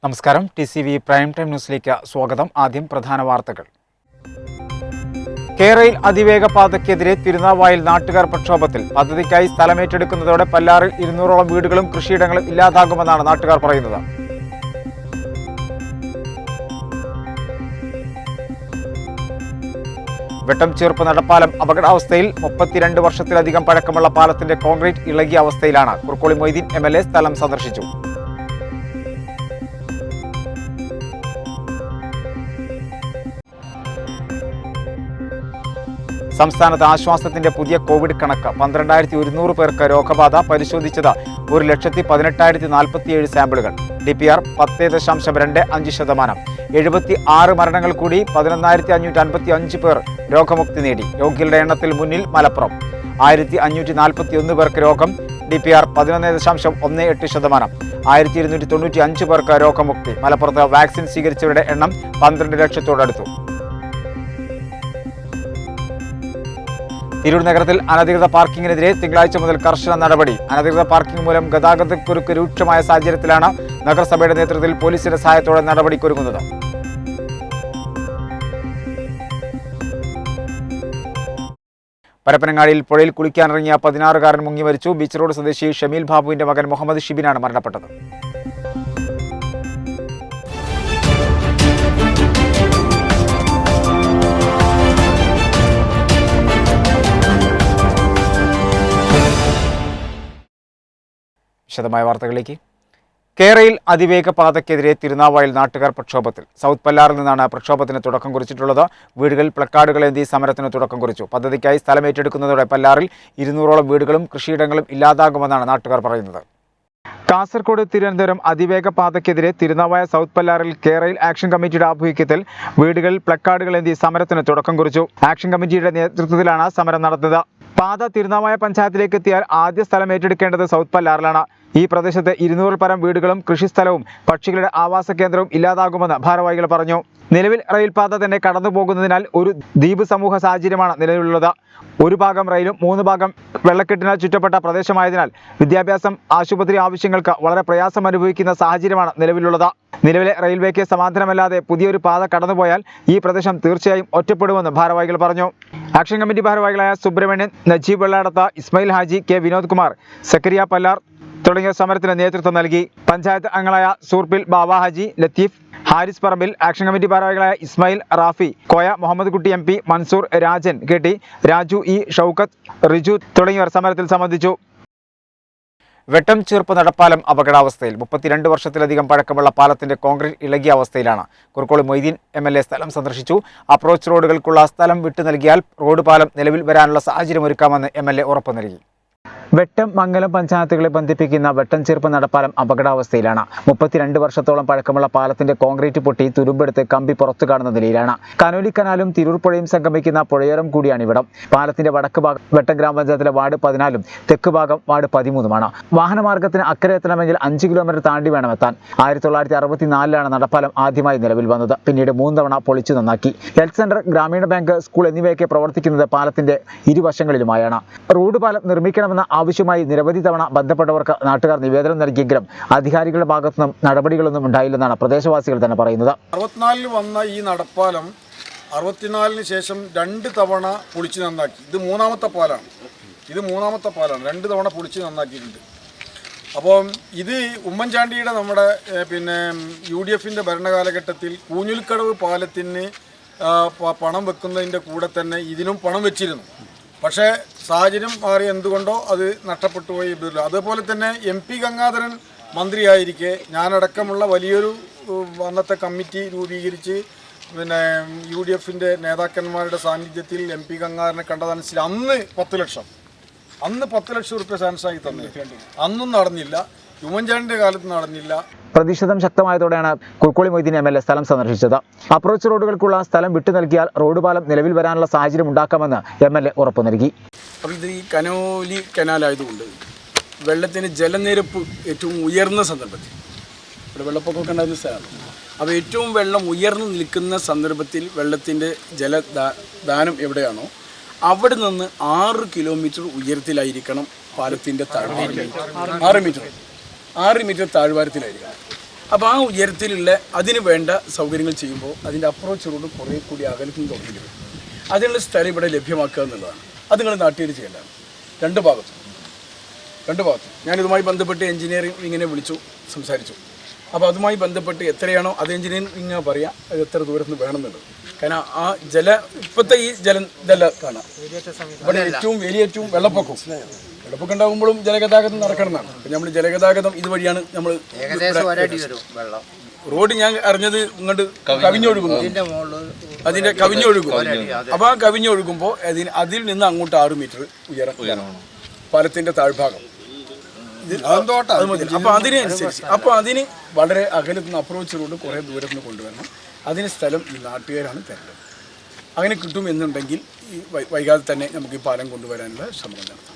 നമസ്കാരം. TCV prime time ന്യൂസിലേക്ക് സ്വാഗതം. ആദ്യം പ്രധാന വാർത്തകൾ. കേരയിൽ അതിവേഗ പാതയ്ക്കെതിരെ തിരുനാവായിൽ നാട്ടുകാർ പ്രക്ഷോഭത്തിൽ. പദ്ധതിക്കായി സ്ഥലമേറ്റെടുക്കുന്നതോടെ പല്ലാറിൽ 200ഓളം വീടുകളും കൃഷിയിടങ്ങളും ഇല്ലാതാകുമെന്നാണ് നാട്ടുകാർ പറയുന്നത്. വെട്ടം ചേർപ്പ് നടപ്പാലം അപകടാവസ്ഥയിൽ. 32 വർഷത്തിലധികം പഴക്കമുള്ള പാലത്തിന്റെ കോൺക്രീറ്റ് ഇളകിയ അവസ്ഥയിലാണ്. കുറുക്കോളി മൊയ്തീൻ MLA സ്ഥലം സന്ദർശിച്ചു. സംസ്ഥാനത്ത് ആശ്വാസത്തിന്റെ പുതിയ കോവിഡ് കണക്ക്. 12,100 പേർക്ക് രോഗബാധ. പരിശോധിച്ചത് 1,18,047 സാമ്പിളുകൾ. DPR 10.25%. 76 മരണങ്ങൾ കൂടി. 11,555 പേർ രോഗമുക്തി നേടി. രോഗികളുടെ എണ്ണത്തിൽ മുന്നിൽ മലപ്പുറം. 1,541 പേർക്ക് രോഗം. DPR 11.18%. 1,295 പേർക്ക് രോഗമുക്തി. മലപ്പുറത്ത് വാക്സിൻ സ്വീകരിച്ചവരുടെ എണ്ണം 12 ലക്ഷത്തോടടുത്തു. തിരൂർ നഗരത്തിൽ അനധികൃത പാർക്കിങ്ങിനെതിരെ തിങ്കളാഴ്ച മുതൽ കർശന നടപടി. അനധികൃത പാർക്കിംഗ് മൂലം ഗതാഗതക്കുരുക്ക് രൂക്ഷമായ സാഹചര്യത്തിലാണ് നഗരസഭയുടെ നേതൃത്വത്തിൽ പോലീസിന്റെ സഹായത്തോടെ നടപടിക്കൊരുങ്ങുന്നത്. പരപ്പനങ്ങാടിയിൽ പുഴയിൽ കുളിക്കാനിറങ്ങിയ 16-കാരൻ മുങ്ങി മരിച്ചു. ബീച്ച് റോഡ് സ്വദേശി ഷമീൽ ബാബുവിന്റെ മകൻ മുഹമ്മദ് ഷിബിനാണ് മരണപ്പെട്ടത്. വിശദമായ വാർത്തകളിലേക്ക്. കേരയിൽ അതിവേഗ പാതയ്ക്കെതിരെ തിരുനാവായിൽ നാട്ടുകാർ പ്രക്ഷോഭത്തിൽ. സൗത്ത് പല്ലാറിൽ നിന്നാണ് പ്രക്ഷോഭത്തിന് തുടക്കം കുറിച്ചിട്ടുള്ളത്. വീടുകൾ, പ്ലക്കാർഡുകൾ എന്തി സമരത്തിന് തുടക്കം കുറിച്ചു. പദ്ധതിക്കായി സ്ഥലമേറ്റെടുക്കുന്നതോടെ പല്ലാറിൽ 200ഓളം വീടുകളും കൃഷിയിടങ്ങളും ഇല്ലാതാകുമെന്നാണ് നാട്ടുകാർ പറയുന്നത്. കാസർഗോഡ് തിരുവനന്തപുരം അതിവേഗ പാതയ്ക്കെതിരെ തിരുനാവായ സൗത്ത് പല്ലാറിൽ കേരയിൽ ആക്ഷൻ കമ്മിറ്റിയുടെ ആഭിമുഖ്യത്തിൽ വീടുകൾ, പ്ലക്കാർഡുകൾ എന്തി സമരത്തിന് തുടക്കം കുറിച്ചു. ആക്ഷൻ കമ്മിറ്റിയുടെ നേതൃത്വത്തിലാണ് സമരം നടന്നത്. പാത തിരുനാവായ പഞ്ചായത്തിലേക്ക് എത്തിയാൽ ആദ്യ സ്ഥലം ഏറ്റെടുക്കേണ്ടത് സൗത്ത് പല്ലാറിലാണ്. ഈ പ്രദേശത്ത് 200 പരം വീടുകളും കൃഷിസ്ഥലവും പക്ഷികളുടെ ആവാസ കേന്ദ്രവും ഇല്ലാതാകുമെന്ന് ഭാരവാഹികൾ പറഞ്ഞു. നിലവിൽ റെയിൽപാത തന്നെ കടന്നു പോകുന്നതിനാൽ ഒരു ദ്വീപ് സമൂഹ സാഹചര്യമാണ് നിലവിലുള്ളത്. ഒരു ഭാഗം റെയിലും 3 ഭാഗം വെള്ളക്കെട്ടിനാൽ ചുറ്റപ്പെട്ട പ്രദേശമായതിനാൽ വിദ്യാഭ്യാസം, ആശുപത്രി ആവശ്യങ്ങൾക്ക് വളരെ പ്രയാസം അനുഭവിക്കുന്ന സാഹചര്യമാണ് നിലവിലുള്ളത്. നിലവിലെ റെയിൽവേക്ക് സമാന്തരമല്ലാതെ പുതിയൊരു പാത കടന്നുപോയാൽ ഈ പ്രദേശം തീർച്ചയായും ഒറ്റപ്പെടുമെന്ന് ഭാരവാഹികൾ പറഞ്ഞു. ആക്ഷൻ കമ്മിറ്റി ഭാരവാഹികളായ സുബ്രഹ്മണ്യൻ, നജീബ് വെള്ളാടത്ത്, ഇസ്മായിൽ ഹാജി, K വിനോദ് കുമാർ, സക്കരിയ പല്ലാർ തുടങ്ങിയ സമരത്തിന് നേതൃത്വം നൽകി. പഞ്ചായത്ത് അംഗങ്ങളായ സൂർപ്പിൽ ബാബ ഹാജി, ലത്തീഫ്, ഹാരിസ് പറമ്പിൽ, ആക്ഷൻ കമ്മിറ്റി ഭാരവാഹികളായ ഇസ്മായിൽ, റാഫി, കോയ, മുഹമ്മദ് കുട്ടി MP, Mansoor, Rajan KT, Raju E, Shoukath, Riju തുടങ്ങിയവർ സമരത്തിൽ സംബന്ധിച്ചു. വെട്ടം ചേർപ്പ് നടപ്പാലം അപകടാവസ്ഥയിൽ. 32 വർഷത്തിലധികം പഴക്കമുള്ള പാലത്തിന്റെ കോൺക്രീറ്റ് ഇളകിയ അവസ്ഥയിലാണ്. കുറുക്കോളി മൊയ്തീൻ MLA സ്ഥലം സന്ദർശിച്ചു. അപ്രോച്ച് റോഡുകൾക്കുള്ള സ്ഥലം വിട്ടു നൽകിയാൽ റോഡ് പാലം നിലവിൽ വരാനുള്ള സാഹചര്യം ഒരുക്കാമെന്ന് MLA ഉറപ്പു നൽകി. വെട്ടം, മംഗലം പഞ്ചായത്തുകളെ ബന്ധിപ്പിക്കുന്ന വെട്ടം ചേർപ്പ് നടപ്പാലം അപകടാവസ്ഥയിലാണ്. 32 വർഷത്തോളം പഴക്കമുള്ള പാലത്തിന്റെ കോൺക്രീറ്റ് പൊട്ടി തുരുമ്പെടുത്ത് കമ്പി പുറത്തു കാണുന്ന നിലയിലാണ്. കനോലി കനാലും തിരൂർ പുഴയും സംഗമിക്കുന്ന പുഴയോരം കൂടിയാണ് ഇവിടം. പാലത്തിന്റെ വടക്ക് ഭാഗം വെട്ടം ഗ്രാമപഞ്ചായത്തിലെ വാർഡ് 14-ഉം തെക്ക് ഭാഗം വാർഡ് 13-ഉമാണ്. വാഹനമാർഗത്തിന് അക്കരെ എത്തണമെങ്കിൽ 5 കിലോമീറ്റർ താണ്ടി വേണം എത്താൻ. 1964-ലാണ് നടപ്പാലം ആദ്യമായി നിലവിൽ വന്നത്. പിന്നീട് 3 തവണ പൊളിച്ചു നന്നാക്കി. ഹെൽത്ത് സെന്റർ, ഗ്രാമീണ ബാങ്ക്, സ്കൂൾ എന്നിവയൊക്കെ പ്രവർത്തിക്കുന്നത് പാലത്തിന്റെ ഇരുവശങ്ങളിലുമായാണ്. റോഡ് പാലം നിർമ്മിക്കണമെന്ന ആവശ്യമായി നിരവധി തവണ ബന്ധപ്പെട്ടവർക്ക് നാട്ടുകാർ നിവേദനം നൽകിയെങ്കിലും അധികാരികളുടെ ഭാഗത്തുനിന്നും നടപടികളൊന്നും ഉണ്ടായില്ലെന്നാണ് പ്രദേശവാസികൾ തന്നെ പറയുന്നത്. 64-ൽ വന്ന ഈ നടപ്പാലം 64-ന് ശേഷം 2 തവണ പൊളിച്ച് നന്നാക്കി. ഇത് മൂന്നാമത്തെ പാലാണ്. 2 തവണ പൊളിച്ച് നന്നാക്കിയിട്ടുണ്ട്. അപ്പോൾ ഇത് ഉമ്മൻചാണ്ടിയുടെ നമ്മുടെ UDFന്റെ ഭരണകാലഘട്ടത്തിൽ കൂഞ്ഞുൽക്കടവ് പാലത്തിന് പണം വെക്കുന്നതിൻ്റെ കൂടെ തന്നെ ഇതിനും പണം വെച്ചിരുന്നു. പക്ഷേ സാഹചര്യം മാറി എന്തുകൊണ്ടോ അത് നഷ്ടപ്പെട്ടു പോയി. അതുപോലെ തന്നെ MP ഗംഗാധരൻ മന്ത്രിയായിരിക്കെ ഞാനടക്കമുള്ള വലിയൊരു അന്നത്തെ കമ്മിറ്റി രൂപീകരിച്ച് UDFന്റെ നേതാക്കന്മാരുടെ സാന്നിധ്യത്തിൽ MP ഗംഗാധരനെ കണ്ടതനുസരിച്ച് അന്ന് 10 ലക്ഷം റുപ്യ സാൻസായി തന്നു. അന്നും നടന്നില്ല. ഉമ്മൻചാണ്ടിയുടെ കാലത്ത് നടന്നില്ല. പ്രതിഷേധം ശക്തമായതോടെയാണ് കുറുക്കോളി മൊയ്തീൻ MLA സ്ഥലം സന്ദർശിച്ചത്. അപ്രോച്ച് റോഡുകൾക്കുള്ള സ്ഥലം വിട്ടു നൽകിയാൽ റോഡ് പാലം നിലവിൽ വരാനുള്ള സാഹചര്യം ഉണ്ടാക്കാമെന്ന് MLA ഉറപ്പു നൽകി. അപ്പോൾ ഇത് ഈ കനോലി കനാലായതുകൊണ്ട് വെള്ളത്തിന് ജലനിരപ്പ് ഏറ്റവും ഉയർന്ന സന്ദർഭത്തിൽ, ഇവിടെ വെള്ളപ്പൊക്കമൊക്കെ ഉണ്ടാകുന്ന സ്ഥലമാണ്. അപ്പോൾ ഏറ്റവും വെള്ളം ഉയർന്നു നിൽക്കുന്ന സന്ദർഭത്തിൽ വെള്ളത്തിൻ്റെ ജലദാനം എവിടെയാണോ അവിടെ നിന്ന് 6 കിലോമീറ്റർ ഉയരത്തിലായിരിക്കണം പാലത്തിൻ്റെ താഴ്വാരം. 6 മീറ്റർ താഴ്വാരത്തിലായിരിക്കണം. അപ്പോൾ ആ ഉയരത്തിലുള്ള അതിന് വേണ്ട സൗകര്യങ്ങൾ ചെയ്യുമ്പോൾ അതിൻ്റെ അപ്രോച്ച് റോഡ് കുറേ കൂടി അകലത്തിന് തുടങ്ങി വരും. അതിനുള്ള സ്ഥലം ഇവിടെ ലഭ്യമാക്കുക എന്നുള്ളതാണ്. അത് നിങ്ങൾ നാട്ടുകാർ ചെയ്യേണ്ടതാണ്. രണ്ട് ഭാഗത്തും ഞാനിതുമായി ബന്ധപ്പെട്ട് എഞ്ചിനീയറിംഗ് ഇങ്ങനെ വിളിച്ചു സംസാരിച്ചു. അപ്പോൾ അതുമായി ബന്ധപ്പെട്ട് എത്രയാണോ അത് എഞ്ചിനീയറിംഗ് പറയാം അത് എത്ര ദൂരത്ത് വേണമെന്നുള്ളത്. കാരണം ആ ഇപ്പോഴത്തെ ഈ ഇതെല്ലാം കാണാം. ഇവിടെ ഏറ്റവും വെള്ളപ്പൊക്കം ഉണ്ടാകുമ്പോഴും ജലഗതാഗതം നടക്കണമെന്നാണ്. അപ്പം നമ്മൾ ജലഗതാഗതം ഇതുവഴിയാണ് നമ്മൾ റോഡ് ഞാൻ അറിഞ്ഞത് ഇങ്ങോട്ട് കവിഞ്ഞൊഴുകുന്നു, അതിൻ്റെ കവിഞ്ഞൊഴുകും. അപ്പോൾ ആ കവിഞ്ഞൊഴുകുമ്പോൾ അതിൽ നിന്ന് അങ്ങോട്ട് 6 മീറ്റർ ഉയരം പാലത്തിൻ്റെ താഴ്ഭാഗം. അപ്പോൾ അതിനനുസരിച്ച് അതിന് വളരെ അകലത്തുനിന്ന് അപ്രോച്ച് റോഡ് കുറേ ദൂരത്ത് നിന്ന് കൊണ്ടുവരണം. അതിന് സ്ഥലം ഈ നാട്ടുകാരാണ് തരേണ്ടത്. അങ്ങനെ കിട്ടുമെന്നുണ്ടെങ്കിൽ ഈ വൈകാതെ തന്നെ നമുക്ക് ഈ പാലം കൊണ്ടുവരാനുള്ള ശ്രമം നടത്താം.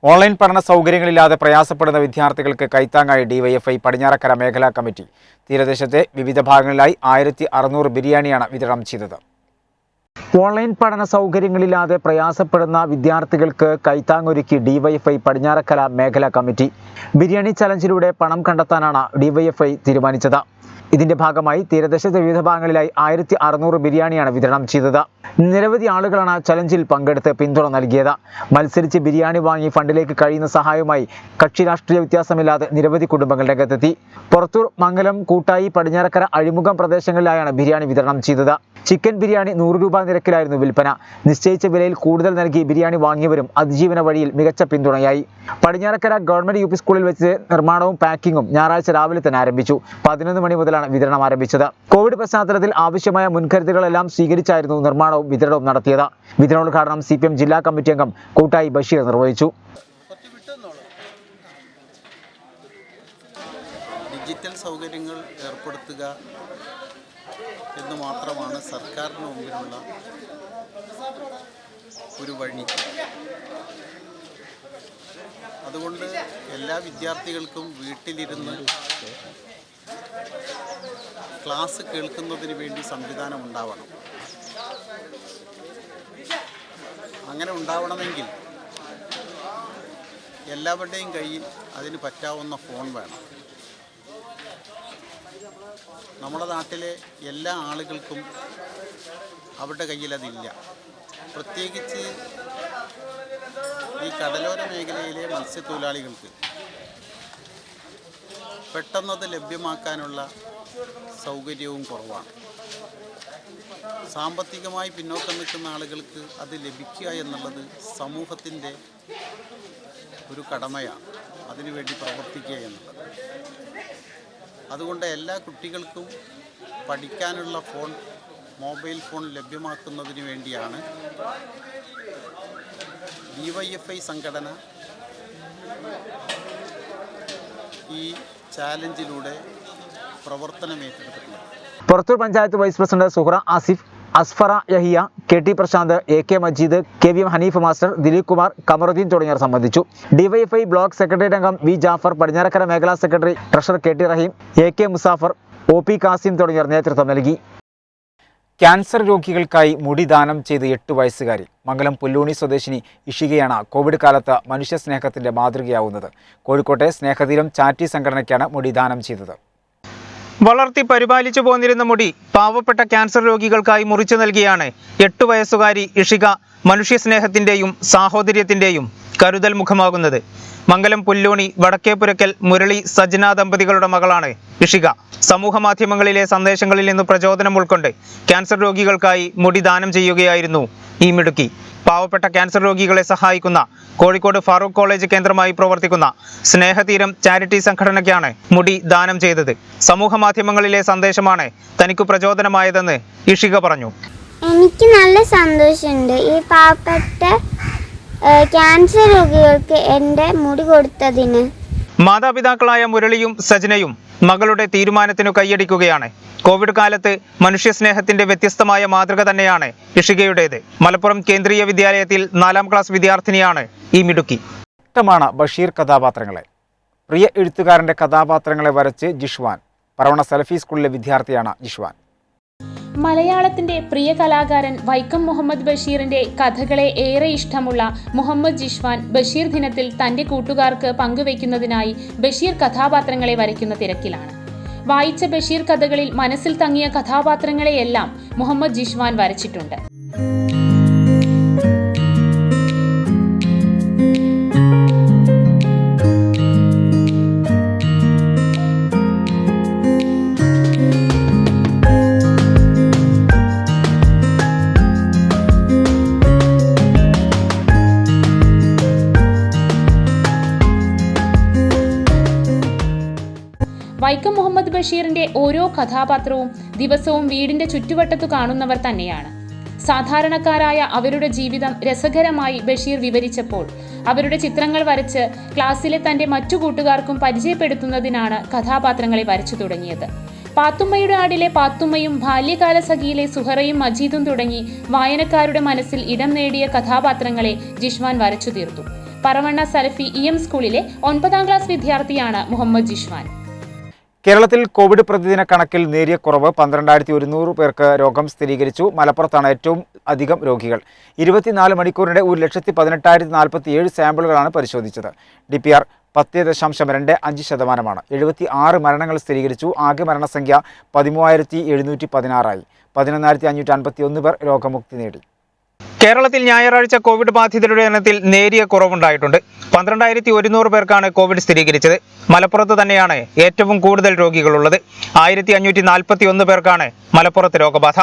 ഓൺലൈൻ പഠന സൗകര്യങ്ങളില്ലാതെ പ്രയാസപ്പെടുന്ന വിദ്യാർത്ഥികൾക്ക് കൈത്താങ്ങായി ഡിവൈഎഫ്ഐ പടിഞ്ഞാറക്കര മേഖലാ കമ്മിറ്റി തീരദേശത്തെ വിവിധ ഭാഗങ്ങളിലായി 1600 ബിരിയാണിയാണ് വിതരണം ചെയ്തത്. ഓൺലൈൻ പഠന സൗകര്യങ്ങളില്ലാതെ പ്രയാസപ്പെടുന്ന വിദ്യാർത്ഥികൾക്ക് കൈത്താങ്ങൊരുക്കി ഡിവൈഎഫ്ഐ പടിഞ്ഞാറക്കര മേഖലാ കമ്മിറ്റി. ബിരിയാണി ചലഞ്ചിലൂടെ പണം കണ്ടെത്താനാണ് ഡിവൈഎഫ്ഐ തീരുമാനിച്ചത്. ഇതിന്റെ ഭാഗമായി തീരദേശത്തെ വിവിധ ഭാഗങ്ങളിലായി 1600 ബിരിയാണിയാണ് വിതരണം ചെയ്തത്. നിരവധി ആളുകളാണ് ചലഞ്ചിൽ പങ്കെടുത്ത് പിന്തുണ നൽകിയത്. മത്സരിച്ച് ബിരിയാണി വാങ്ങി ഫണ്ടിലേക്ക് കഴിയുന്ന സഹായവുമായി കക്ഷി രാഷ്ട്രീയ വ്യത്യാസമില്ലാതെ നിരവധി കുടുംബങ്ങൾ രംഗത്തെത്തി. പുറത്തൂർ, മംഗലം, കൂട്ടായി, പടിഞ്ഞാറക്കര, അഴിമുഖം പ്രദേശങ്ങളിലായാണ് ബിരിയാണി വിതരണം ചെയ്തത്. ചിക്കൻ ബിരിയാണി 100 രൂപ നിരക്കിലായിരുന്നു വിൽപ്പന. നിശ്ചയിച്ച വിലയിൽ കൂടുതൽ നൽകി ബിരിയാണി വാങ്ങിയവരും അതിജീവന വഴിയിൽ മികച്ച പിന്തുണയായി. പടിഞ്ഞാറക്കര ഗവൺമെന്റ് യു പി സ്കൂളിൽ വെച്ച് നിർമ്മാണവും പാക്കിങ്ങും ഞായറാഴ്ച രാവിലെ തന്നെ ആരംഭിച്ചു. 11 മണി മുതലാണ് വിതരണം ആരംഭിച്ചത്. കോവിഡ് പശ്ചാത്തലത്തിൽ ആവശ്യമായ മുൻകരുതലുകളെല്ലാം സ്വീകരിച്ചായിരുന്നു നിർമ്മാണവും വിതരണവും നടത്തിയത്. വിതരണോദ്ഘാടനം CPM ജില്ലാ കമ്മിറ്റി അംഗം കൂട്ടായി ബഷീർ നിർവഹിച്ചു. ഡിജിറ്റൽ സൗകര്യങ്ങൾ ഏർപ്പെടുത്തുക എന്ന് മാത്രമാണ് സർക്കാരിന് മുമ്പിലുള്ള ഒരു വഴി. അതുകൊണ്ട് എല്ലാ വിദ്യാർത്ഥികൾക്കും വീട്ടിലിരുന്ന് ക്ലാസ് കേൾക്കുന്നതിന് വേണ്ടി സംവിധാനം ഉണ്ടാവണം. അങ്ങനെ ഉണ്ടാവണമെങ്കിൽ എല്ലാവരുടെയും കയ്യിൽ അതിന് പറ്റാവുന്ന ഫോൺ വേണം. നമ്മുടെ നാട്ടിലെ എല്ലാ ആളുകൾക്കും അവരുടെ കയ്യിൽ അതില്ല. പ്രത്യേകിച്ച് ഈ കടലോര മേഖലയിലെ മത്സ്യത്തൊഴിലാളികൾക്ക് പെട്ടെന്നത് ലഭ്യമാക്കാനുള്ള സൗകര്യവും കുറവാണ്. സാമ്പത്തികമായി പിന്നോക്കം നിൽക്കുന്ന ആളുകൾക്ക് അത് ലഭിക്കുക എന്നുള്ളത് സമൂഹത്തിൻ്റെ ഒരു കടമയാണ്, അതിനുവേണ്ടി പ്രവർത്തിക്കുക എന്നുള്ളത്. അതുകൊണ്ട് എല്ലാ കുട്ടികൾക്കും പഠിക്കാനുള്ള മൊബൈൽ ഫോൺ ലഭ്യമാക്കുന്നതിന് വേണ്ടിയാണ് ഡിവൈഎഫ്ഐ സംഘടന ഈ ചാലഞ്ചിലൂടെ പ്രവർത്തനമേറ്റെടുത്തിട്ടുണ്ട്. Purathur panchayat vice president Suhra Asif, Asfara Yahiya, KT Prashanth, AK Majeed, KVM Haneef master, Dileep Kumar, Kamaruddin തുടങ്ങിയവർ സംബന്ധിച്ചു. ഡിവൈഎഫ്ഐ ബ്ലോക്ക് സെക്രട്ടേറിയറ്റ് അംഗം V ജാഫർ, പടിഞ്ഞാറക്കര മേഖലാ secretary treasurer KT Raheem, AK Musafar, OP Kasim തുടങ്ങിയവർ നേതൃത്വം നൽകി. ക്യാൻസർ രോഗികൾക്കായി മുടി ദാനം ചെയ്ത് 8 വയസ്സുകാരി. മംഗലം പുല്ലൂണി സ്വദേശിനി ഇഷികയാണ് കോവിഡ് കാലത്ത് മനുഷ്യസ്നേഹത്തിന്റെ മാതൃകയാവുന്നത്. കോഴിക്കോട്ടെ സ്നേഹതീരം ചാരിറ്റി സംഘടനയ്ക്കാണ് മുടി ദാനം ചെയ്തത്. വളർത്തി പരിപാലിച്ചു പോന്നിരുന്ന മുടി പാവപ്പെട്ട ക്യാൻസർ രോഗികൾക്കായി മുറിച്ചു നൽകിയാണ് 8 വയസ്സുകാരി ഇഷിക മനുഷ്യസ്നേഹത്തിന്റെയും സാഹോദര്യത്തിന്റെയും കരുതൽ മുഖമാകുന്നത്. മംഗലം പുല്ലൂണി വടക്കേപുരക്കൽ മുരളി സജ്ന ദമ്പതികളുടെ മകളാണ് ഇഷിക. സമൂഹ മാധ്യമങ്ങളിലെ സന്ദേശങ്ങളിൽ നിന്ന് പ്രചോദനം ഉൾക്കൊണ്ട് ക്യാൻസർ രോഗികൾക്കായി മുടി ദാനം ചെയ്യുകയായിരുന്നു ഈ മിടുക്കി. പാവപ്പെട്ട ക്യാൻസർ രോഗികളെ സഹായിക്കുന്ന കോഴിക്കോട് ഫാറൂഖ് കോളേജ് കേന്ദ്രമായി പ്രവർത്തിക്കുന്ന സ്നേഹതീരം ചാരിറ്റി സംഘടനയ്ക്കാണ് മുടി ദാനം ചെയ്തത്. സമൂഹ മാധ്യമങ്ങളിലെ സന്ദേശമാണ് തനിക്ക് പ്രചോദനമായതെന്ന് ഇഷിക പറഞ്ഞു. എനിക്ക് നല്ല സന്തോഷമുണ്ട് ഈ പാവപ്പെട്ട ക്യാൻസർ രോഗികൾക്ക് എൻ്റെ മുടി കൊടുത്തതിന്. മാതാപിതാക്കളായ മുരളിയും സജ്നയും മകളുടെ തീരുമാനത്തിനു കൈയടിക്കുകയാണ്. കോവിഡ് കാലത്ത് മനുഷ്യസ്നേഹത്തിന്റെ വ്യത്യസ്തമായ മാതൃക തന്നെയാണ് ഇഷികയുടേത്. മലപ്പുറം കേന്ദ്രീയ വിദ്യാലയത്തിൽ 4ാം ക്ലാസ് വിദ്യാർത്ഥിനിയാണ് ഈ മിടുക്കി. ഇഷ്ടമാണ് ബഷീർ കഥാപാത്രങ്ങളെ. പ്രിയ എഴുത്തുകാരന്റെ കഥാപാത്രങ്ങളെ വരച്ച് ജിഷ്വാൻ. പറവണ സലഫി സ്കൂളിലെ വിദ്യാർത്ഥിയാണ് ജിഷ്വാൻ. മലയാളത്തിന്റെ പ്രിയ കലാകാരൻ വൈക്കം മുഹമ്മദ് ബഷീറിന്റെ കഥകളെ ഏറെ ഇഷ്ടമുള്ള മുഹമ്മദ് ജിഷ്വാൻ ബഷീർ ദിനത്തിൽ തന്റെ കൂട്ടുകാർക്ക് പങ്കുവയ്ക്കുന്നതിനായി ബഷീർ കഥാപാത്രങ്ങളെ വരയ്ക്കുന്ന തിരക്കിലാണ്. വായിച്ച ബഷീർ കഥകളിൽ മനസ്സിൽ തങ്ങിയ കഥാപാത്രങ്ങളെയെല്ലാം മുഹമ്മദ് ജിഷ്വാൻ വരച്ചിട്ടുണ്ട്. വൈക്കം മുഹമ്മദ് ബഷീറിന്റെ ഓരോ കഥാപാത്രവും ദിവസവും വീടിന്റെ ചുറ്റുവട്ടത്തു കാണുന്നവർ തന്നെയാണ്. സാധാരണക്കാരായ അവരുടെ ജീവിതം രസകരമായി ബഷീർ വിവരിച്ചപ്പോൾ അവരുടെ ചിത്രങ്ങൾ വരച്ച് ക്ലാസ്സിലെ തന്റെ മറ്റു കൂട്ടുകാർക്കും പരിചയപ്പെടുത്തുന്നതിനാണ് കഥാപാത്രങ്ങളെ വരച്ചു തുടങ്ങിയത്. പാത്തുമ്മയുടെ ആടിലെ പാത്തുമ്മയും ബാല്യകാല സഖിയിലെ സുഹറയും മജീദും തുടങ്ങി വായനക്കാരുടെ മനസ്സിൽ ഇടം നേടിയ കഥാപാത്രങ്ങളെ ജിഷ്വാൻ വരച്ചു തീർത്തു. പറവണ്ണ സലഫി EM സ്കൂളിലെ 9ാം ക്ലാസ് വിദ്യാർത്ഥിയാണ് മുഹമ്മദ് ജിഷ്വാൻ. കേരളത്തിൽ കോവിഡ് പ്രതിദിന കണക്കിൽ നേരിയ കുറവ്. 12,100 പേർക്ക് രോഗം സ്ഥിരീകരിച്ചു. മലപ്പുറത്താണ് ഏറ്റവും അധികം രോഗികൾ. 24 മണിക്കൂറിനിടെ 1,18,047 സാമ്പിളുകളാണ് പരിശോധിച്ചത്. DPR 10.25%. 76 മരണങ്ങൾ സ്ഥിരീകരിച്ചു. ആകെ മരണസംഖ്യ 13,716 ആയി. 11,551 പേർ രോഗമുക്തി നേടി. കേരളത്തിൽ ഞായറാഴ്ച കോവിഡ് ബാധിതരുടെ എണ്ണത്തിൽ നേരിയ കുറവുണ്ടായിട്ടുണ്ട്. 12,100 പേർക്കാണ് കോവിഡ് സ്ഥിരീകരിച്ചത്. മലപ്പുറത്ത് തന്നെയാണ് ഏറ്റവും കൂടുതൽ രോഗികളുള്ളത്. 1,541 പേർക്കാണ് മലപ്പുറത്ത് രോഗബാധ.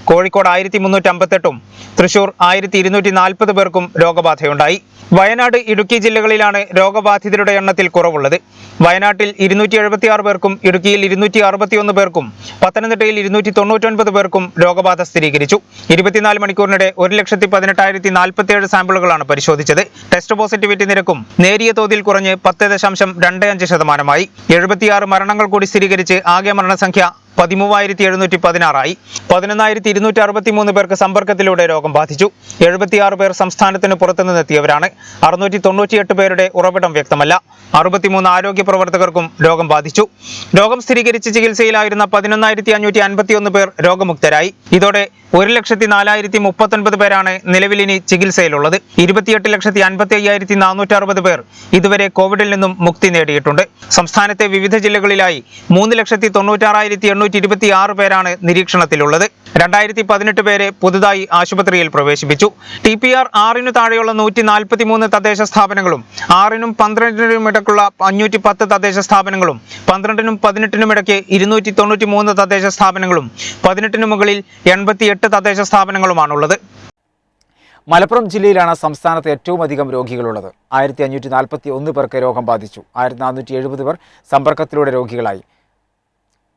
കോഴിക്കോട് 1,358 തൃശൂർ 1,240 പേർക്കും രോഗബാധയുണ്ടായി. വയനാട്, ഇടുക്കി ജില്ലകളിലാണ് രോഗബാധിതരുടെ എണ്ണത്തിൽ കുറവുള്ളത്. വയനാട്ടിൽ 276 പേർക്കും ഇടുക്കിയിൽ 261 പേർക്കും പത്തനംതിട്ടയിൽ 299 പേർക്കും രോഗബാധ സ്ഥിരീകരിച്ചു. 24 മണിക്കൂറിനിടെ 1,18,047 സാമ്പിളുകളാണ് പരിശോധിച്ചത്. ടെസ്റ്റ് പോസിറ്റിവിറ്റി നിരക്കും നേരിയ തോതിൽ കുറഞ്ഞ് 10.25%. 76 മരണങ്ങൾ കൂടി സ്ഥിരീകരിച്ച് ആകെ മരണസംഖ്യ 13,716 ആയി. 11,263 പേർക്ക് സമ്പർക്കത്തിലൂടെ രോഗം ബാധിച്ചു. 76 പേർ സംസ്ഥാനത്തിന് പുറത്തുനിന്നെത്തിയവരാണ്. 698 പേരുടെ ഉറവിടം വ്യക്തമല്ല. 63 ആരോഗ്യ പ്രവർത്തകർക്കും രോഗം ബാധിച്ചു. രോഗം സ്ഥിരീകരിച്ച് ചികിത്സയിലായിരുന്ന 11,551 പേർ രോഗമുക്തരായി. ഇതോടെ 1,04,039 പേരാണ് നിലവിൽ ഇനി ചികിത്സയിലുള്ളത്. 28,55,460 പേർ ഇതുവരെ കോവിഡിൽ നിന്നും മുക്തി നേടിയിട്ടുണ്ട്. സംസ്ഥാനത്തെ വിവിധ ജില്ലകളിലായി 3,96,826 പേരാണ് നിരീക്ഷണത്തിലുള്ളത്. 2,018 പേരെ പുതുതായി ആശുപത്രിയിൽ പ്രവേശിപ്പിച്ചു. TPR 6 താഴെയുള്ള 143 തദ്ദേശ സ്ഥാപനങ്ങളും 6-നും 12-നും ഇടയ്ക്കുള്ള 510 തദ്ദേശ സ്ഥാപനങ്ങളും 12-നും 18-നും ഇടയ്ക്ക് 293 തദ്ദേശ സ്ഥാപനങ്ങളും 18-ന് മുകളിൽ 88 തദ്ദേശ സ്ഥാപനങ്ങളുമാണുള്ളത്. മലപ്പുറം ജില്ലയിലാണ് സംസ്ഥാനത്ത് ഏറ്റവും അധികം രോഗികളുള്ളത്. 1,541 പേർക്ക് രോഗം ബാധിച്ചു. 1,470 പേർ സമ്പർക്കത്തിലൂടെ രോഗികളായി.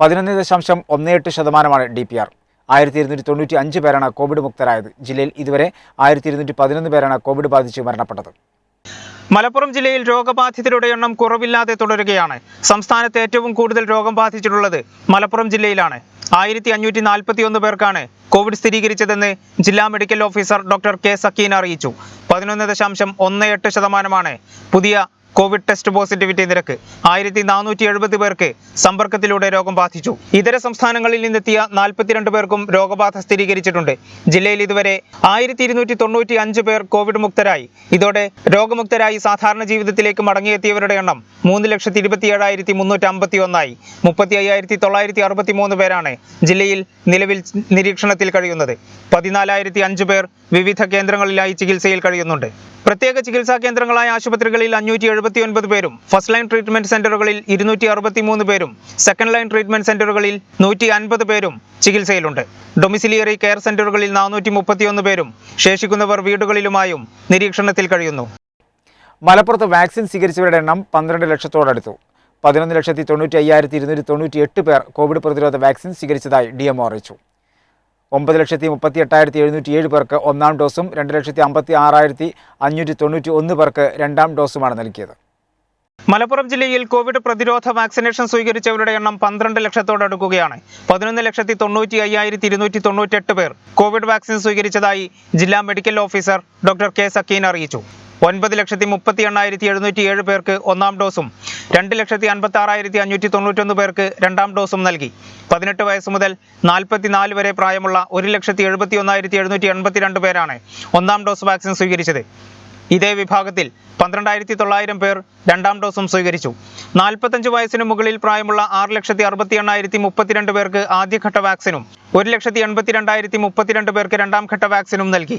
11.18% DPR. 1,295 പേരാണ് കോവിഡ് മുക്തരായത്. ജില്ലയിൽ ഇതുവരെ 1,211 പേരാണ് കോവിഡ് ബാധിച്ച് മരണപ്പെട്ടത്. മലപ്പുറം ജില്ലയിൽ രോഗബാധിതരുടെ എണ്ണം കുറവില്ലാതെ തുടരുകയാണ്. സംസ്ഥാനത്ത് ഏറ്റവും കൂടുതൽ രോഗം ബാധിച്ചിട്ടുള്ളത് മലപ്പുറം ജില്ലയിലാണ്. 1,541 പേർക്കാണ് കോവിഡ് സ്ഥിരീകരിച്ചതെന്ന് ജില്ലാ medical officer doctor K. Sakeena അറിയിച്ചു. 11.18% പുതിയ കോവിഡ് ടെസ്റ്റ് പോസിറ്റിവിറ്റി നിരക്ക്. 1,470 പേർക്ക് സമ്പർക്കത്തിലൂടെ രോഗം ബാധിച്ചു. ഇതര സംസ്ഥാനങ്ങളിൽ നിന്നെത്തിയ 42 പേർക്കും രോഗബാധ സ്ഥിരീകരിച്ചിട്ടുണ്ട്. ജില്ലയിൽ ഇതുവരെ 1,295 പേർ കോവിഡ് മുക്തരായി. ഇതോടെ രോഗമുക്തരായി സാധാരണ ജീവിതത്തിലേക്ക് മടങ്ങിയെത്തിയവരുടെ എണ്ണം 3,27,351 ആയി. 35,963 പേരാണ് ജില്ലയിൽ നിലവിൽ നിരീക്ഷണത്തിൽ കഴിയുന്നത്. 14,005 പേർ വിവിധ കേന്ദ്രങ്ങളിലായി ചികിത്സയിൽ കഴിയുന്നുണ്ട്. പ്രത്യേക ചികിത്സാ കേന്ദ്രങ്ങളായ ആശുപത്രികളിൽ 579 പേരും ഫസ്റ്റ് ലൈൻ ട്രീറ്റ്മെന്റ് സെന്ററുകളിൽ 263 പേരും സെക്കൻഡ് ലൈൻ ട്രീറ്റ്മെന്റ് സെന്ററുകളിൽ 150 പേരും ചികിത്സയിലുണ്ട്. ഡൊമിസിലിയറി കെയർ സെന്ററുകളിൽ 431 പേരും ശേഷിക്കുന്നവർ വീടുകളിലുമായും നിരീക്ഷണത്തിൽ കഴിയുന്നു. മലപ്പുറത്ത് വാക്സിൻ സ്വീകരിച്ചവരുടെ എണ്ണം 12 ലക്ഷത്തോടടുത്തു. 11,95,298 പേർ കോവിഡ് പ്രതിരോധ വാക്സിൻ സ്വീകരിച്ചതായി DMO അറിയിച്ചു. 9,38,707 പേർക്ക് ഒന്നാം ഡോസും 2,56,591 പേർക്ക് രണ്ടാം ഡോസുമാണ് നൽകിയത്. മലപ്പുറം ജില്ലയിൽ കോവിഡ് പ്രതിരോധ വാക്സിനേഷൻ സ്വീകരിച്ചവരുടെ എണ്ണം 12 ലക്ഷത്തോടടുക്കുകയാണ്. 11,95,298 പേർ കോവിഡ് വാക്സിൻ സ്വീകരിച്ചതായി ജില്ലാ medical officer doctor K. Sakeena അറിയിച്ചു. 9,38,707 പേർക്ക് ഒന്നാം ഡോസും 2,56,591 പേർക്ക് രണ്ടാം ഡോസും നൽകി. 18 വയസ്സ് മുതൽ 44 വരെ പ്രായമുള്ള 1,71,782 പേരാണ് ഒന്നാം ഡോസ് വാക്സിൻ സ്വീകരിച്ചത്. ഇതേ വിഭാഗത്തിൽ 12,900 പേർ രണ്ടാം ഡോസും സ്വീകരിച്ചു. 45 വയസ്സിന് മുകളിൽ പ്രായമുള്ള 6,68,032 പേർക്ക് ആദ്യഘട്ട വാക്സിനും 1,82,032 പേർക്ക് രണ്ടാം ഘട്ട വാക്സിനും നൽകി.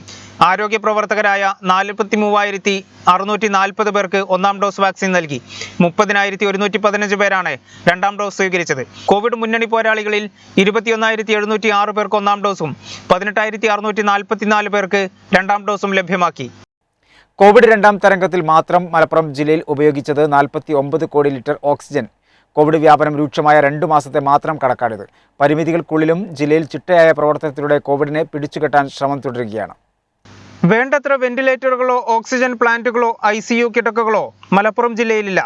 ആരോഗ്യ പ്രവർത്തകരായ 43,640 പേർക്ക് ഒന്നാം ഡോസ് വാക്സിൻ നൽകി. 30,115 പേരാണ് രണ്ടാം ഡോസ് സ്വീകരിച്ചത്. കോവിഡ് മുന്നണി പോരാളികളിൽ 21,706 പേർക്ക് ഒന്നാം ഡോസും 18,644 പേർക്ക് രണ്ടാം ഡോസും ലഭ്യമാക്കി. കോവിഡ് രണ്ടാം തരംഗത്തിൽ മാത്രം മലപ്പുറം ജില്ലയിൽ ഉപയോഗിച്ചത് 49 കോടി ലിറ്റർ ഓക്സിജൻ. കോവിഡ് വ്യാപനം രൂക്ഷമായ 2 മാസത്തെ മാത്രം കണക്കാണിത്. പരിമിതികൾക്കുള്ളിലും ജില്ലയിൽ ചിട്ടയായ പ്രവർത്തനത്തിലൂടെ കോവിഡിനെ പിടിച്ചുകെട്ടാൻ ശ്രമം തുടരുകയാണ്. വേണ്ടത്ര വെന്റിലേറ്ററുകളോ ഓക്സിജൻ പ്ലാന്റുകളോ ICU കിടക്കകളോ മലപ്പുറം ജില്ലയിലില്ല.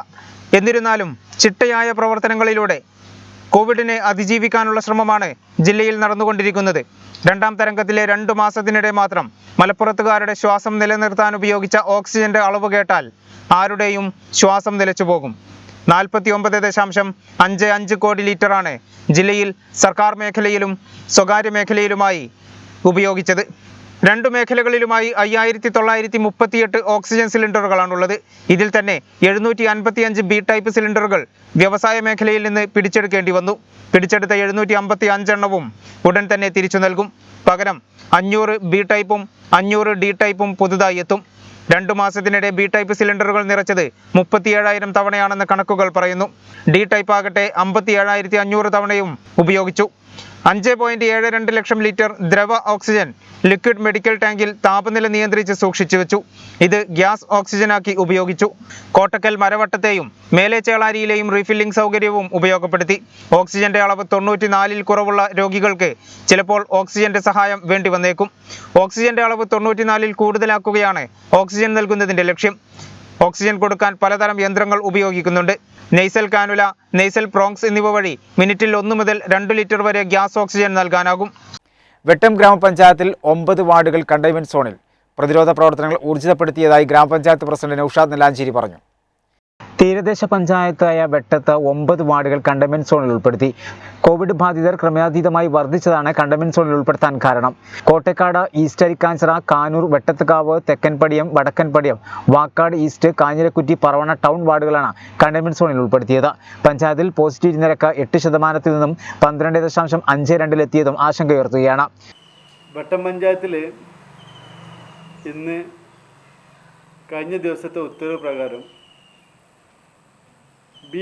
എന്നിരുന്നാലും ചിട്ടയായ പ്രവർത്തനങ്ങളിലൂടെ കോവിഡിനെ അതിജീവിക്കാനുള്ള ശ്രമമാണ് ജില്ലയിൽ നടന്നുകൊണ്ടിരിക്കുന്നത്. രണ്ടാം തരംഗത്തിലെ 2 മാസത്തിനിടെ മാത്രം മലപ്പുറത്തുകാരുടെ ശ്വാസം നിലനിർത്താൻ ഉപയോഗിച്ച ഓക്സിജന്റെ അളവ് കേട്ടാൽ ആരുടെയും ശ്വാസം നിലച്ചു പോകും. 49.55 കോടി ലിറ്ററാണ് ജില്ലയിൽ സർക്കാർ മേഖലയിലും സ്വകാര്യ മേഖലയിലുമായി ഉപയോഗിച്ചത്. 2 മേഖലകളിലുമായി 5,938 ഓക്സിജൻ സിലിണ്ടറുകളാണുള്ളത്. ഇതിൽ തന്നെ 755 B ടൈപ്പ് സിലിണ്ടറുകൾ വ്യവസായ മേഖലയിൽ നിന്ന് പിടിച്ചെടുക്കേണ്ടി വന്നു. പിടിച്ചെടുത്ത 755 എണ്ണവും ഉടൻ തന്നെ തിരിച്ചു നൽകും. പകരം 500 B ടൈപ്പും 500 D ടൈപ്പും പുതുതായി എത്തും. 2 മാസത്തിനിടെ B ടൈപ്പ് സിലിണ്ടറുകൾ നിറച്ചത് 37,000 തവണയാണെന്ന് കണക്കുകൾ പറയുന്നു. D ടൈപ്പ് ആകട്ടെ 57,500 തവണയും ഉപയോഗിച്ചു. 5.72 ലക്ഷം ലിറ്റർ ദ്രവ ഓക്സിജൻ ലിക്വിഡ് മെഡിക്കൽ ടാങ്കിൽ താപനില നിയന്ത്രിച്ച് സൂക്ഷിച്ചു വെച്ചു. ഇത് ഗ്യാസ് ഓക്സിജനാക്കി ഉപയോഗിച്ചു. കോട്ടക്കൽ മരവട്ടത്തെയും മേലെ ചേളാരിയിലെയും റീഫില്ലിംഗ് സൗകര്യവും ഉപയോഗപ്പെടുത്തി. ഓക്സിജന്റെ അളവ് 94-ൽ കുറവുള്ള രോഗികൾക്ക് ചിലപ്പോൾ ഓക്സിജന്റെ സഹായം വേണ്ടി വന്നേക്കും. ഓക്സിജന്റെ അളവ് 94-ൽ കൂടുതലാക്കുകയാണ് ഓക്സിജൻ നൽകുന്നതിന്റെ ലക്ഷ്യം. ഓക്സിജൻ കൊടുക്കാൻ പലതരം യന്ത്രങ്ങൾ ഉപയോഗിക്കുന്നുണ്ട്. നെയ്സൽ കാനുല, നെയ്സൽ പ്രോങ്സ് എന്നിവ വഴി മിനിറ്റിൽ 1 മുതൽ 2 ലിറ്റർ വരെ ഗ്യാസ് ഓക്സിജൻ നൽകാനാകും. വെട്ടം ഗ്രാമപഞ്ചായത്തിൽ 9 വാർഡുകൾ കണ്ടെയ്ൻമെന്റ് സോണിൽ. പ്രതിരോധ പ്രവർത്തനങ്ങൾ ഊർജിതപ്പെടുത്തിയതായി ഗ്രാമപഞ്ചായത്ത് പ്രസിഡന്റ് നൌഷാദ് നെല്ലാഞ്ചേരി പറഞ്ഞു. തീരദേശ പഞ്ചായത്തായ വെട്ടത്ത് 9 വാർഡുകൾ കണ്ടെയ്ൻമെന്റ് സോണിൽ ഉൾപ്പെടുത്തി. കോവിഡ് ബാധിതർ ക്രമാതീതമായി വർദ്ധിച്ചതാണ് കണ്ടെയ്ൻമെന്റ് സോണിൽ ഉൾപ്പെടുത്താൻ കാരണം. Kottekkad east, Arikkanchira, Kanur, Vettathukavu, Thekkanpadiyam, Vadakkanpadiyam, Vakkad east, Kanjirakkutti, Paravana town വാർഡുകളാണ് കണ്ടെയ്ൻമെന്റ് സോണിൽ ഉൾപ്പെടുത്തിയത്. പഞ്ചായത്തിൽ പോസിറ്റിവിറ്റി നിരക്ക് 8% നിന്നും 12.52-ലെത്തിയതും ആശങ്കയുയർത്തുകയാണ്. വെട്ടം പഞ്ചായത്തിൽ ഇന്ന് കഴിഞ്ഞ ദിവസത്തെ ഉത്തരവ് പ്രകാരം B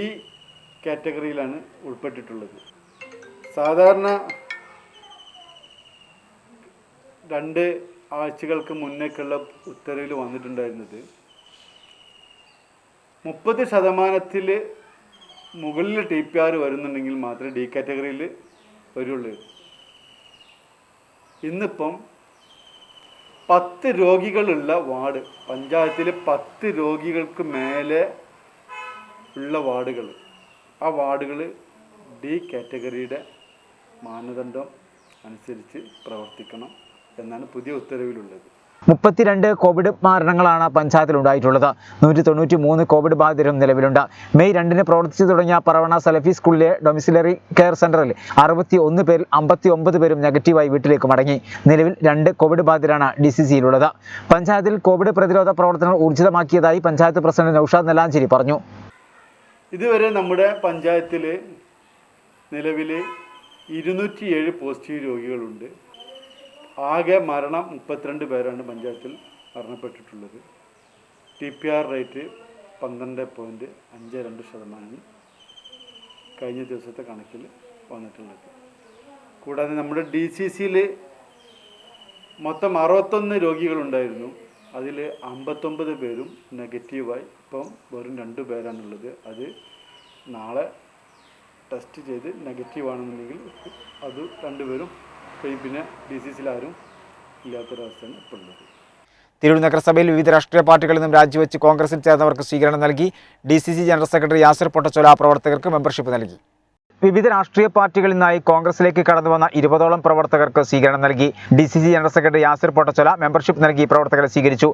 കാറ്റഗറിയിലാണ് ഉൾപ്പെട്ടിട്ടുള്ളത്. സാധാരണ 2 ആഴ്ചകൾക്ക് മുന്നേക്കുള്ള ഉത്തരവിൽ വന്നിട്ടുണ്ടായിരുന്നത് 30% മുകളിൽ TPR വരുന്നുണ്ടെങ്കിൽ മാത്രമേ D കാറ്റഗറിയിൽ വരുള്ളൂ. ഇന്നിപ്പം 10 രോഗികളുള്ള വാർഡ്, പഞ്ചായത്തിൽ 10 രോഗികൾക്ക് മേലെ ഉള്ള വാർഡുകൾ, ആ വാർഡുകൾ D കാറ്റഗറിയുടെ മാനദണ്ഡം അനുസരിച്ച് പ്രവർത്തിക്കണം എന്നാണ് പുതിയ ഉത്തരവിലുള്ളത്. 32 കോവിഡ് മരണങ്ങളാണ് പഞ്ചായത്തിൽ ഉണ്ടായിട്ടുള്ളത്. 193 കോവിഡ് ബാധിതരും നിലവിലുണ്ട്. മെയ് 2-ന് പ്രവർത്തിച്ചു തുടങ്ങിയ പറവണ സലഫി സ്കൂളിലെ ഡൊമിസിലറി കെയർ സെന്ററിൽ 61 പേരിൽ 59 പേരും നെഗറ്റീവായി വീട്ടിലേക്ക് മടങ്ങി. നിലവിൽ 2 കോവിഡ് ബാധിതരാണ് DCCയിലുള്ളത്. പഞ്ചായത്തിൽ കോവിഡ് പ്രതിരോധ പ്രവർത്തനങ്ങൾ ഊർജിതമാക്കിയതായി പഞ്ചായത്ത് പ്രസിഡന്റ് നൌഷാദ് നെല്ലാഞ്ചേരി പറഞ്ഞു. ഇതുവരെ നമ്മുടെ പഞ്ചായത്തിൽ നിലവിൽ 207 പോസിറ്റീവ് രോഗികളുണ്ട്. ആകെ മരണം 32 പേരാണ് പഞ്ചായത്തിൽ മരണപ്പെട്ടിട്ടുള്ളത്. TPR റേറ്റ് 12.52% കഴിഞ്ഞ ദിവസത്തെ കണക്കിൽ വന്നിട്ടുള്ളത്. കൂടാതെ നമ്മുടെ DCCയിൽ മൊത്തം 61 രോഗികളുണ്ടായിരുന്നു. അതിൽ 59 പേരും നെഗറ്റീവായി. ഇപ്പം വെറും 2 പേരാണുള്ളത്. അത് നാളെ ടെസ്റ്റ് ചെയ്ത് നെഗറ്റീവാണെന്നുണ്ടെങ്കിൽ അത് 2 പേരും പിന്നെ DCCയിൽ ആരും ഇല്ലാത്തൊരവസ്ഥയാണ് ഇപ്പോൾ ഉള്ളത്. തിരൂർ നഗരസഭയിൽ വിവിധ രാഷ്ട്രീയ പാർട്ടികളിൽ നിന്നും രാജിവെച്ച് കോൺഗ്രസിൽ ചേർന്നവർക്ക് സ്വീകരണം നൽകി. DCC general secretary Yasir Pottachola പ്രവർത്തകർക്ക് മെമ്പർഷിപ്പ് നൽകി. വിവിധ രാഷ്ട്രീയ പാർട്ടികളിൽ നിന്നായി കോൺഗ്രസിലേക്ക് കടന്നുവന്ന 20ഓളം പ്രവർത്തകർക്ക് സ്വീകരണം നൽകി. DCC general secretary Yasir Pottachola membership നൽകി പ്രവർത്തകരെ സ്വീകരിച്ചു.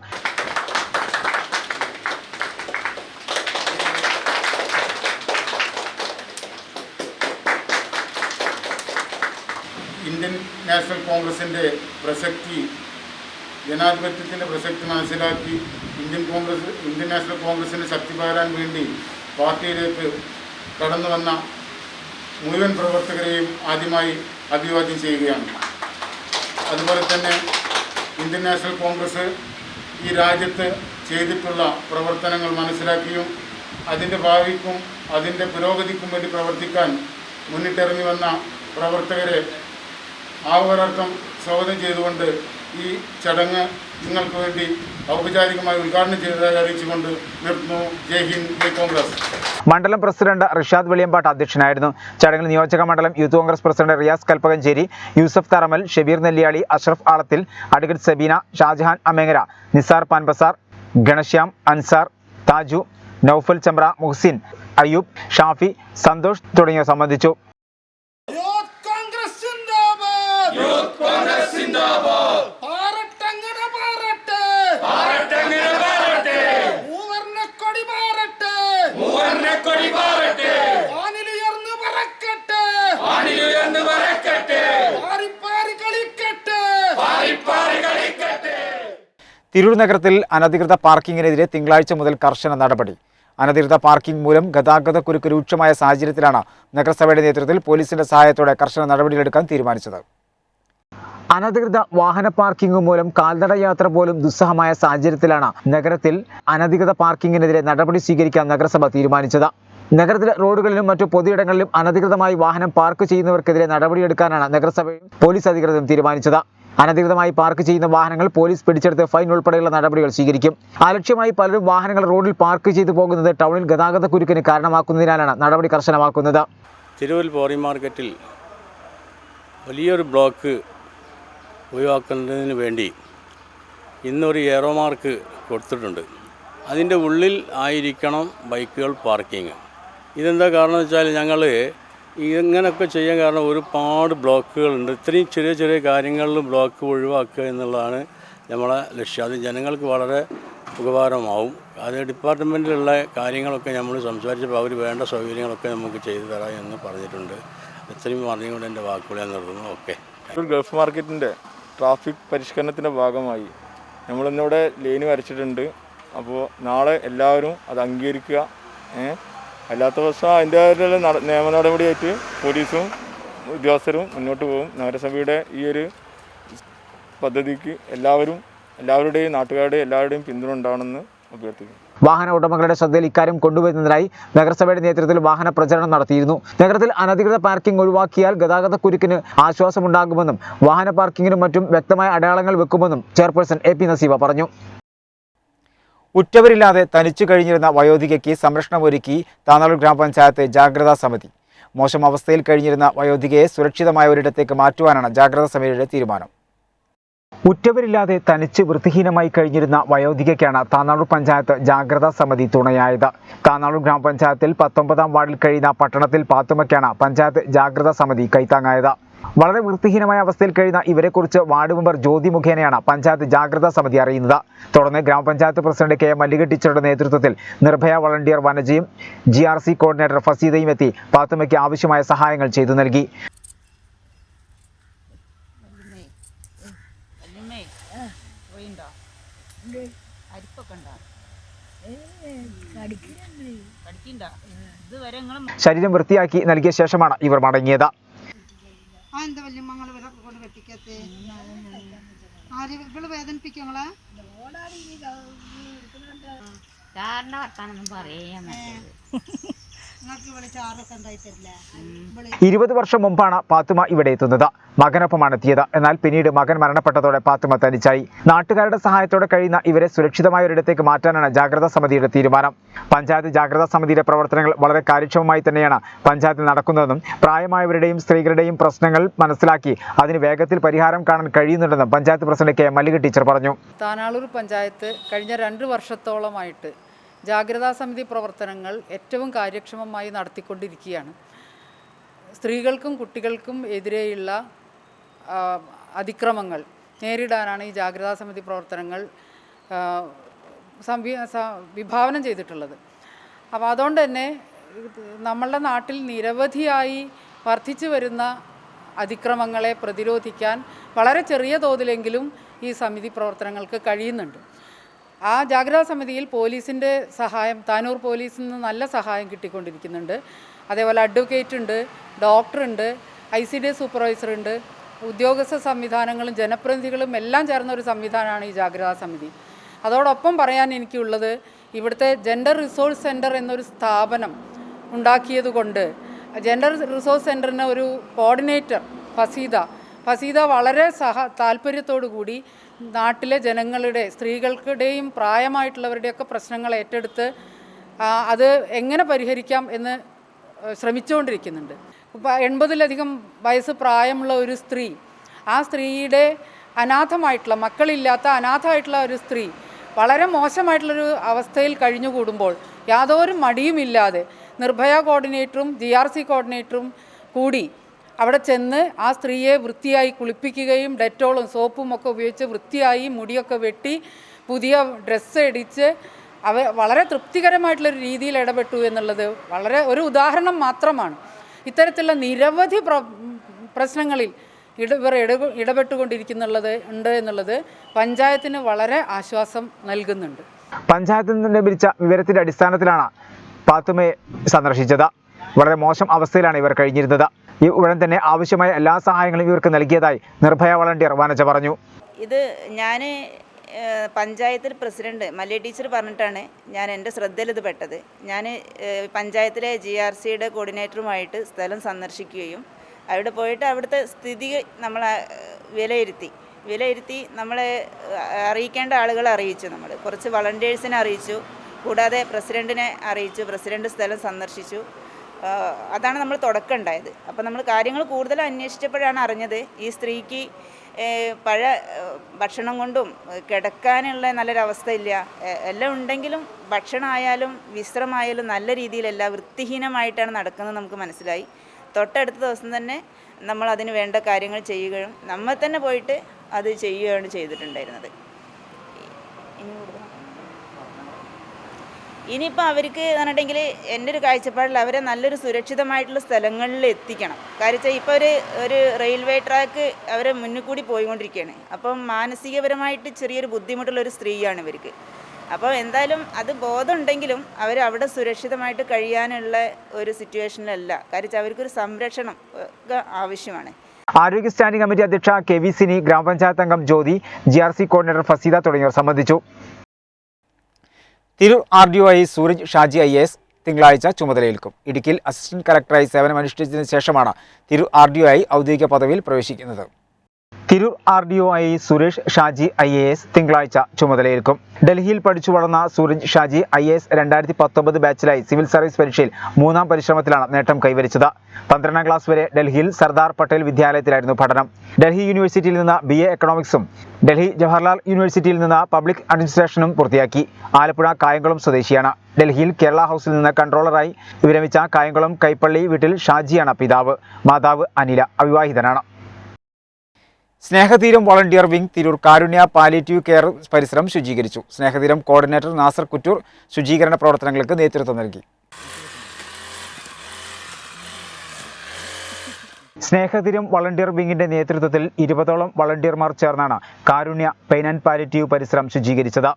ഇന്ത്യൻ നാഷണൽ കോൺഗ്രസിൻ്റെ പ്രസക്തി ജനാധിപത്യത്തിൻ്റെ പ്രസക്തി മനസ്സിലാക്കി ഇന്ത്യൻ നാഷണൽ കോൺഗ്രസിന് ശക്തി പകരാൻ വേണ്ടി പാർട്ടിയിലേക്ക് കടന്നു വന്ന മുഴുവൻ പ്രവർത്തകരെയും ആദ്യമായി അഭിവാദ്യം ചെയ്യുകയാണ്. അതുപോലെ തന്നെ ഇന്ത്യൻ നാഷണൽ കോൺഗ്രസ് ഈ രാജ്യത്ത് ചെയ്തിട്ടുള്ള പ്രവർത്തനങ്ങൾ മനസ്സിലാക്കിയും അതിൻ്റെ ഭാവിക്കും അതിൻ്റെ പുരോഗതിക്കും വേണ്ടി പ്രവർത്തിക്കാൻ മുന്നിട്ടിറങ്ങി വന്ന പ്രവർത്തകരെ ആവരർത്ഥം സ്വാഗതം ചെയ്തുകൊണ്ട് ഈ ചടങ്ങ് നിങ്ങൾക്ക് വേണ്ടി ഔപചാരികമായി ഉദ്ഘാടനം ചെയ്തതായി അറിയിച്ചുകൊണ്ട് നിർത്തുന്നു. ജയ് ഹിന്ദ്, ജയ് കോൺഗ്രസ്. മണ്ഡലം പ്രസിഡന്റ് റിഷാദ് വെളിയമ്പാട്ട് അധ്യക്ഷനായിരുന്നു. ചടങ്ങിൽ നിയോജക മണ്ഡലം youth Congress president Riyas Kalpakanchery, Yusuf Tharamal, Shabeer Nelliyali, Ashraf Alathil, advocate Sabeena, Shajahan Amengara, Nisar Panbazar, Ganashyam, Ansar, Thaju, Noufal Chamra, Muhsin, Ayyub, Shafi, Santhosh തുടങ്ങിയവർ സംബന്ധിച്ചു. തിരൂർ നഗരത്തിൽ അനധികൃത പാർക്കിങ്ങിനെതിരെ തിങ്കളാഴ്ച മുതൽ കർശന നടപടി. അനധികൃത പാർക്കിംഗ് മൂലം ഗതാഗതക്കുരുക്ക് രൂക്ഷമായ സാഹചര്യത്തിലാണ് നഗരസഭയുടെ നേതൃത്വത്തിൽ പോലീസിന്റെ സഹായത്തോടെ കർശന നടപടികളെടുക്കാൻ തീരുമാനിച്ചത്. അനധികൃത വാഹന പാർക്കിംഗ് മൂലം കാൽനട യാത്ര പോലും ദുസ്സഹമായ സാഹചര്യത്തിലാണ് നഗരത്തിൽ അനധികൃത പാർക്കിങ്ങിനെതിരെ നടപടി സ്വീകരിക്കാൻ നഗരസഭ തീരുമാനിച്ചത്. നഗരത്തിലെ റോഡുകളിലും മറ്റു പൊതുയിടങ്ങളിലും അനധികൃതമായി വാഹനം പാർക്ക് ചെയ്യുന്നവർക്കെതിരെ നടപടിയെടുക്കാനാണ് നഗരസഭയും പോലീസ് അധികൃതരും തീരുമാനിച്ചത്. അനധികൃതമായി പാർക്ക് ചെയ്യുന്ന വാഹനങ്ങൾ പോലീസ് പിടിച്ചെടുത്ത് ഫൈൻ ഉൾപ്പെടെയുള്ള നടപടികൾ സ്വീകരിക്കും. അലക്ഷ്യമായി പലരും വാഹനങ്ങൾ റോഡിൽ പാർക്ക് ചെയ്തു പോകുന്നത് ടൗണിൽ ഗതാഗതക്കുരുക്കിന് കാരണമാക്കുന്നതിനാലാണ് നടപടി കർശനമാക്കുന്നത്. തിരൂർ പോറി മാർക്കറ്റിൽ വലിയൊരു ബ്ലോക്ക് ഒഴിവാക്കുന്നതിന് വേണ്ടി ഇന്നൊരു ഏറോ മാർക്ക് കൊടുത്തിട്ടുണ്ട്. അതിൻ്റെ ഉള്ളിൽ ആയിരിക്കണം ബൈക്കുകൾ പാർക്കിങ്. ഇതെന്താ കാരണം വെച്ചാൽ ഞങ്ങൾ ഇങ്ങനെയൊക്കെ ചെയ്യാൻ കാരണം ഒരുപാട് ബ്ലോക്കുകളുണ്ട്. ഇത്രയും ചെറിയ ചെറിയ കാര്യങ്ങളിൽ ബ്ലോക്ക് ഒഴിവാക്കുക എന്നുള്ളതാണ് നമ്മളെ ലക്ഷ്യം. അത് ജനങ്ങൾക്ക് വളരെ ഉപകാരമാവും. അത് ഡിപ്പാർട്ട്മെൻറ്റിലുള്ള കാര്യങ്ങളൊക്കെ നമ്മൾ സംസാരിച്ചപ്പോൾ അവർ വേണ്ട സൗകര്യങ്ങളൊക്കെ നമുക്ക് ചെയ്തു തരാം എന്ന് പറഞ്ഞിട്ടുണ്ട്. ഇത്രയും പറഞ്ഞുകൊണ്ട് എൻ്റെ വാക്കുകൾ ഞാൻ നിർത്തുന്നു. ഓക്കെ. ഗൾഫ് മാർക്കറ്റിൻ്റെ ട്രാഫിക് പരിഷ്കരണത്തിൻ്റെ ഭാഗമായി നമ്മളിന്നിവിടെ ലൈന് വരച്ചിട്ടുണ്ട്. അപ്പോൾ നാളെ എല്ലാവരും അത് അംഗീകരിക്കുക. അല്ലാത്ത പക്ഷം അതിൻ്റെ നിയമ നടപടിയായിട്ട് പോലീസും ഉദ്യോഗസ്ഥരും മുന്നോട്ട് പോകും. നഗരസഭയുടെ ഈ ഒരു പദ്ധതിക്ക് എല്ലാവരുടെയും നാട്ടുകാരുടെയും എല്ലാവരുടെയും പിന്തുണ ഉണ്ടാവണമെന്ന് അഭ്യർത്ഥിക്കുന്നു. വാഹന ഉടമകളുടെ ശ്രദ്ധയിൽ ഇക്കാര്യം കൊണ്ടുവരുന്നതിനായി നഗരസഭയുടെ നേതൃത്വത്തിൽ വാഹന പ്രചരണം നടത്തിയിരുന്നു. നഗരത്തിൽ അനധികൃത പാർക്കിംഗ് ഒഴിവാക്കിയാൽ ഗതാഗതക്കുരുക്കിന് ആശ്വാസമുണ്ടാകുമെന്നും വാഹന പാർക്കിങ്ങിനും മറ്റും വ്യക്തമായ അടയാളങ്ങൾ വെക്കുമെന്നും ചെയർപേഴ്സൺ AP നസീബ പറഞ്ഞു. ഉറ്റവരില്ലാതെ തനിച്ചു കഴിഞ്ഞിരുന്ന വയോധികയ്ക്ക് സംരക്ഷണമൊരുക്കി താനാളൂർ ഗ്രാമപഞ്ചായത്ത് ജാഗ്രതാ സമിതി. മോശം അവസ്ഥയിൽ കഴിഞ്ഞിരുന്ന വയോധികയെ സുരക്ഷിതമായ ഒരിടത്തേക്ക് മാറ്റുവാനാണ് ജാഗ്രതാ സമിതിയുടെ തീരുമാനം. ഉറ്റവരില്ലാതെ തനിച്ച് വൃത്തിഹീനമായി കഴിഞ്ഞിരുന്ന വയോധികയ്ക്കാണ് താനാളൂർ പഞ്ചായത്ത് ജാഗ്രതാ സമിതി തുണയായത്. താനാളൂർ ഗ്രാമപഞ്ചായത്തിൽ 19-ാം വാർഡിൽ കഴിയുന്ന പട്ടണത്തിൽ പാത്തുമ്മയ്ക്കാണ് പഞ്ചായത്ത് ജാഗ്രതാ സമിതി കൈത്താങ്ങായത്. വളരെ വൃത്തിഹീനമായ അവസ്ഥയിൽ കഴിയുന്ന ഇവരെക്കുറിച്ച് വാർഡ് മെമ്പർ ജ്യോതി മുഖേനയാണ് പഞ്ചായത്ത് ജാഗ്രതാ സമിതി അറിയുന്നത്. തുടർന്ന് ഗ്രാമപഞ്ചായത്ത് പ്രസിഡന്റ് KM മല്ലിക ടീച്ചറുടെ നേതൃത്വത്തിൽ നിർഭയ വളണ്ടിയർ വനജയും GRC കോർഡിനേറ്റർ ഫസീദയും എത്തി പാത്തുമ്മയ്ക്ക് ആവശ്യമായ സഹായങ്ങൾ ചെയ്തു നൽകി. ശരീരം വൃത്തിയാക്കി നൽകിയ ശേഷമാണ് ഇവർ മടങ്ങിയത്. നിങ്ങൾക്ക് ഇവിടെ ചാറൊക്കെ ഉണ്ടായി തരില്ല. 20 വർഷം മുമ്പാണ് പാത്തുമ്മ ഇവിടെ എത്തുന്നത്. മകനൊപ്പമാണ് എത്തിയത്. എന്നാൽ പിന്നീട് മകൻ മരണപ്പെട്ടതോടെ പാത്തുമ്മ തനിച്ചായി. നാട്ടുകാരുടെ സഹായത്തോടെ കഴിയുന്ന ഇവരെ സുരക്ഷിതമായ ഒരിടത്തേക്ക് മാറ്റാനാണ് ജാഗ്രതാ സമിതിയുടെ തീരുമാനം. പഞ്ചായത്ത് ജാഗ്രതാ സമിതിയുടെ പ്രവർത്തനങ്ങൾ വളരെ കാര്യക്ഷമമായി തന്നെയാണ് പഞ്ചായത്തിൽ നടക്കുന്നതെന്നും പ്രായമായവരുടെയും സ്ത്രീകളുടെയും പ്രശ്നങ്ങൾ മനസ്സിലാക്കി അതിന് വേഗത്തിൽ പരിഹാരം കാണാൻ കഴിയുന്നുണ്ടെന്നും പഞ്ചായത്ത് പ്രസിഡന്റ് KM മല്ലിക ടീച്ചർ പറഞ്ഞു. താനാളൂർ പഞ്ചായത്ത് കഴിഞ്ഞ 2 വർഷത്തോളമായിട്ട് ജാഗ്രതാ സമിതി പ്രവർത്തനങ്ങൾ ഏറ്റവും കാര്യക്ഷമമായി നടത്തിക്കൊണ്ടിരിക്കുകയാണ്. സ്ത്രീകൾക്കും കുട്ടികൾക്കും എതിരെയുള്ള അതിക്രമങ്ങൾ നേരിടാനാണ് ഈ ജാഗ്രതാ സമിതി പ്രവർത്തനങ്ങൾ വിഭാവനം ചെയ്തിട്ടുള്ളത്. അപ്പോൾ അതുകൊണ്ട് തന്നെ നമ്മളുടെ നാട്ടിൽ നിരവധിയായി വർദ്ധിച്ചു വരുന്ന അതിക്രമങ്ങളെ പ്രതിരോധിക്കാൻ വളരെ ചെറിയ തോതിലെങ്കിലും ഈ സമിതി പ്രവർത്തനങ്ങൾക്ക് കഴിയുന്നുണ്ട്. ആ ജാഗ്രതാ സമിതിയിൽ പോലീസിൻ്റെ സഹായം, താനൂർ പോലീസിൽ നിന്ന് നല്ല സഹായം കിട്ടിക്കൊണ്ടിരിക്കുന്നുണ്ട്. അതേപോലെ അഡ്വക്കേറ്റ് ഉണ്ട്, ഡോക്ടറുണ്ട്, ICD സൂപ്പർവൈസറുണ്ട്, ഉദ്യോഗസ്ഥ സംവിധാനങ്ങളും ജനപ്രതിനിധികളും എല്ലാം ചേർന്ന ഒരു സംവിധാനമാണ് ഈ ജാഗ്രതാ സമിതി. അതോടൊപ്പം പറയാൻ എനിക്കുള്ളത്, ഇവിടുത്തെ ജെൻഡർ റിസോഴ്സ് സെൻറ്റർ എന്നൊരു സ്ഥാപനം ഉണ്ടാക്കിയതുകൊണ്ട് ജെൻഡർ റിസോഴ്സ് സെൻറ്ററിന് ഒരു കോർഡിനേറ്റർ ഫസീദ വളരെ താല്പര്യത്തോടു കൂടി നാട്ടിലെ ജനങ്ങളുടെ, സ്ത്രീകൾക്കിടെയും പ്രായമായിട്ടുള്ളവരുടെയൊക്കെ പ്രശ്നങ്ങൾ ഏറ്റെടുത്ത് അത് എങ്ങനെ പരിഹരിക്കാം എന്ന് ശ്രമിച്ചുകൊണ്ടിരിക്കുന്നുണ്ട്. 80-ലധികം വയസ്സ് പ്രായമുള്ള ഒരു സ്ത്രീ, ആ സ്ത്രീയുടെ അനാഥമായിട്ടുള്ള, മക്കളില്ലാത്ത അനാഥമായിട്ടുള്ള ഒരു സ്ത്രീ വളരെ മോശമായിട്ടുള്ളൊരു അവസ്ഥയിൽ കഴിഞ്ഞുകൂടുമ്പോൾ യാതൊരു മടിയുമില്ലാതെ നിർഭയ കോർഡിനേറ്ററും GRC കോർഡിനേറ്ററും കൂടി അവിടെ ചെന്ന് ആ സ്ത്രീയെ വൃത്തിയായി കുളിപ്പിക്കുകയും ഡെറ്റോളും സോപ്പും ഒക്കെ ഉപയോഗിച്ച് വൃത്തിയായി മുടിയൊക്കെ വെട്ടി പുതിയ ഡ്രസ്സ് ഇടിച്ച് വളരെ തൃപ്തികരമായിട്ടുള്ളൊരു രീതിയിൽ ഇടപെട്ടു എന്നുള്ളത് വളരെ ഒരു ഉദാഹരണം മാത്രമാണ്. ഇത്തരത്തിലുള്ള നിരവധി പ്രശ്നങ്ങളിൽ ഇവർ ഇടപെട്ടുകൊണ്ടിരിക്കുന്നുള്ളത് ഉണ്ട് എന്നുള്ളത് പഞ്ചായത്തിന് വളരെ ആശ്വാസം നൽകുന്നുണ്ട്. പഞ്ചായത്തിൽ നിന്ന് ലഭിച്ച വിവരത്തിന്റെ അടിസ്ഥാനത്തിലാണ് പാത്തുമ്മയെ സന്ദർശിച്ചത്. വളരെ മോശം അവസ്ഥയിലാണ് ഇവർ കഴിഞ്ഞിരുന്നത്. ഈ ഉടൻ തന്നെ ആവശ്യമായ എല്ലാ സഹായങ്ങളും ഇവർക്ക് നൽകിയതായി നിർഭയ വളണ്ടിയർ വനജ പറഞ്ഞു. ഇത് ഞാൻ പഞ്ചായത്തിൽ പ്രസിഡന്റ് മല്ലിയ ടീച്ചർ പറഞ്ഞിട്ടാണ് എൻ്റെ ശ്രദ്ധയിൽ ഇത് പെട്ടത്. ഞാൻ പഞ്ചായത്തിലെ GRCയുടെ കോർഡിനേറ്ററുമായിട്ട് സ്ഥലം സന്ദർശിക്കുകയും അവിടെ പോയിട്ട് അവിടുത്തെ സ്ഥിതി നമ്മൾ വിലയിരുത്തി നമ്മളെ അറിയിക്കേണ്ട ആളുകളെ അറിയിച്ചു. നമ്മൾ കുറച്ച് വളണ്ടിയേഴ്സിനെ അറിയിച്ചു, കൂടാതെ പ്രസിഡന്റിനെ അറിയിച്ചു. പ്രസിഡന്റ് സ്ഥലം സന്ദർശിച്ചു. അതാണ് നമ്മൾ തുടക്കം ഉണ്ടായത്. അപ്പോൾ നമ്മൾ കാര്യങ്ങൾ കൂടുതൽ അന്വേഷിച്ചപ്പോഴാണ് അറിഞ്ഞത് ഈ സ്ത്രീക്ക് ഭക്ഷണം കൊണ്ടും കിടക്കാനുള്ള നല്ലൊരവസ്ഥയില്ല. എല്ലാം ഉണ്ടെങ്കിലും ഭക്ഷണമായാലും വിശ്രമമായാലും നല്ല രീതിയിലല്ല, വൃത്തിഹീനമായിട്ടാണ് നടക്കുന്നത് നമുക്ക് മനസ്സിലായി. തൊട്ടടുത്ത ദിവസം തന്നെ നമ്മൾ അതിന് വേണ്ട കാര്യങ്ങൾ ചെയ്യുകയും നമ്മൾ തന്നെ പോയിട്ട് അത് ചെയ്യുകയാണ് ചെയ്തിട്ടുണ്ടായിരുന്നത്. ഇനിയിപ്പോൾ അവർക്ക് പറഞ്ഞിട്ടുണ്ടെങ്കിൽ എൻ്റെ ഒരു കാഴ്ചപ്പാടിൽ അവരെ നല്ലൊരു സുരക്ഷിതമായിട്ടുള്ള സ്ഥലങ്ങളിൽ എത്തിക്കണം. കാര്യം വെച്ചാൽ ഇപ്പോൾ ഒരു റെയിൽവേ ട്രാക്ക് അവരെ മുന്നിൽ കൂടി പോയിക്കൊണ്ടിരിക്കുകയാണ്. അപ്പം മാനസികപരമായിട്ട് ചെറിയൊരു ബുദ്ധിമുട്ടുള്ളൊരു സ്ത്രീയാണ് ഇവർക്ക്. അപ്പോൾ എന്തായാലും അത് ബോധമുണ്ടെങ്കിലും അവർ അവിടെ സുരക്ഷിതമായിട്ട് കഴിയാനുള്ള ഒരു സിറ്റുവേഷനിലല്ല. കാര്യം വെച്ചാൽ അവർക്കൊരു സംരക്ഷണം ആവശ്യമാണ്. ആരോഗ്യ സ്റ്റാൻഡിംഗ് കമ്മിറ്റി അധ്യക്ഷ KV സിനി, ഗ്രാമപഞ്ചായത്ത് അംഗം ജ്യോതി, GRC കോർഡിനേറ്റർ ഫസീദ തുടങ്ങിയവർ സംബന്ധിച്ചു. തിരൂർ RDOI സൂരജ് ഷാജി IAS തിങ്കളാഴ്ച ചുമതലയേൽക്കും. ഇടുക്കിയിൽ അസിസ്റ്റന്റ് കലക്ടറായി സേവനമനുഷ്ഠിച്ചതിന് ശേഷമാണ് തിരൂർ RDOI ഔദ്യോഗിക പദവിയിൽ പ്രവേശിക്കുന്നത്. തിരൂർ RDOI സുരേഷ് ഷാജി IAS തിങ്കളാഴ്ച ചുമതലയേൽക്കും. ഡൽഹിയിൽ പഠിച്ചു വളർന്ന സൂരജ് ഷാജി IAS 2019 ബാച്ചിലായി സിവിൽ സർവീസ് പരീക്ഷയിൽ 3ാം പരിശ്രമത്തിലാണ് നേട്ടം കൈവരിച്ചത്. 12ാം ക്ലാസ് വരെ ഡൽഹിയിൽ സർദാർ പട്ടേൽ വിദ്യാലയത്തിലായിരുന്നു പഠനം. ഡൽഹി യൂണിവേഴ്സിറ്റിയിൽ നിന്ന് BA എക്കണോമിക്സും ഡൽഹി ജവഹർലാൽ യൂണിവേഴ്സിറ്റിയിൽ നിന്ന് പബ്ലിക് അഡ്മിനിസ്ട്രേഷനും പൂർത്തിയാക്കി. ആലപ്പുഴ കായംകുളം സ്വദേശിയാണ്. ഡൽഹിയിൽ കേരള ഹൗസിൽ നിന്ന് കൺട്രോളറായി വിരമിച്ച കായംകുളം കൈപ്പള്ളി വീട്ടിൽ ഷാജിയാണ് പിതാവ്. മാതാവ് അനില അവിവാഹിതനാണ്. സ്നേഹതീരം വളണ്ടിയർ വിംഗ് തിരൂർ കാരുണ്യ പാലിയേറ്റീവ് കെയർ പരിസരം ശുചീകരിച്ചു. സ്നേഹതീരം കോർഡിനേറ്റർ നാസർ കുറ്റൂർ ശുചീകരണ പ്രവർത്തനങ്ങൾക്ക് നേതൃത്വം നൽകി. സ്നേഹതീരം വളണ്ടിയർ വിംഗിന്റെ നേതൃത്വത്തിൽ 20ഓളം വളണ്ടിയർമാർ ചേർന്നാണ് കാരുണ്യ പെയിൻ ആൻഡ് പാലിയേറ്റീവ് പരിസരം ശുചീകരിച്ചത്.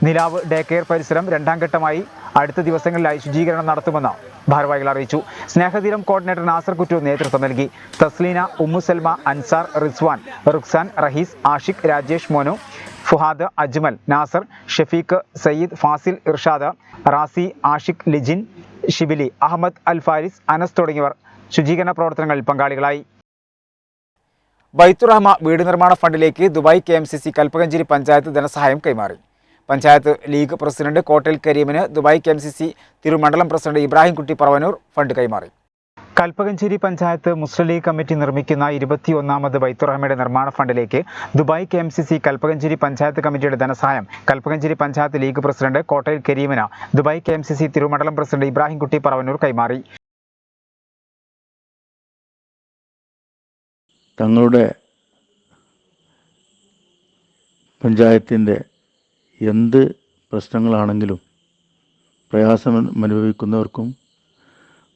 നിലാവ് ഡേ കെയർ പരിസരം 2ാം ഘട്ടമായി അടുത്ത ദിവസങ്ങളിലായി ശുചീകരണം നടത്തുമെന്ന് ഭാരവാഹികൾ അറിയിച്ചു. സ്നേഹതീരം കോർഡിനേറ്റർ നാസർ കുറ്റൂർ നേതൃത്വം നൽകി. തസ്ലീന, ഉമ്മു സൽമ, അൻസാർ, റിസ്വാൻ, റുക്സാൻ, റഹീസ്, ആഷിഖ്, രാജേഷ്, മോനു, ഫുഹാദ്, അജ്മൽ, നാസർ, ഷഫീഖ്, സയ്യിദ്, ഫാസിൽ, ഇർഷാദ്, റാസി, ആഷിഖ്, ലിജിൻ, ഷിബിലി, അഹമ്മദ്, അൽ ഫാരിസ്, അനസ് തുടങ്ങിയവർ ശുചീകരണ പ്രവർത്തനങ്ങളിൽ പങ്കാളികളായി. ബൈത്തുറഹ്മ വീട് നിർമ്മാണ ഫണ്ടിലേക്ക് ദുബായ് KMCC കൽപ്പകഞ്ചേരി പഞ്ചായത്ത് ധനസഹായം കൈമാറി. പഞ്ചായത്ത് ലീഗ് പ്രസിഡന്റ് കോട്ടയിൽ കരീമിന് Dubai KMCC തിരുമണ്ഡലം president Ibrahim Kutty പറവനൂർ fund കൈമാറി. കൽപ്പകഞ്ചേരി പഞ്ചായത്ത് മുസ്ലിം ലീഗ് കമ്മിറ്റി നിർമ്മിക്കുന്ന 21ാമത് ബൈത്തുറഹ്മയുടെ നിർമ്മാണ ഫണ്ടിലേക്ക് ദുബായ് KMCC കൽപ്പകഞ്ചേരി പഞ്ചായത്ത് കമ്മിറ്റിയുടെ ധനസഹായം കൽപ്പകഞ്ചേരി പഞ്ചായത്ത് ലീഗ് പ്രസിഡന്റ് കോട്ടയിൽ കരീമിന് Dubai KMCC തിരുമണ്ഡലം president Ibrahim Kutty പറവനൂർ കൈമാറി. തങ്ങളുടെ പഞ്ചായത്തിൻ്റെ എന്ത് പ്രശ്നങ്ങളാണെങ്കിലും പ്രയാസം അനുഭവിക്കുന്നവർക്കും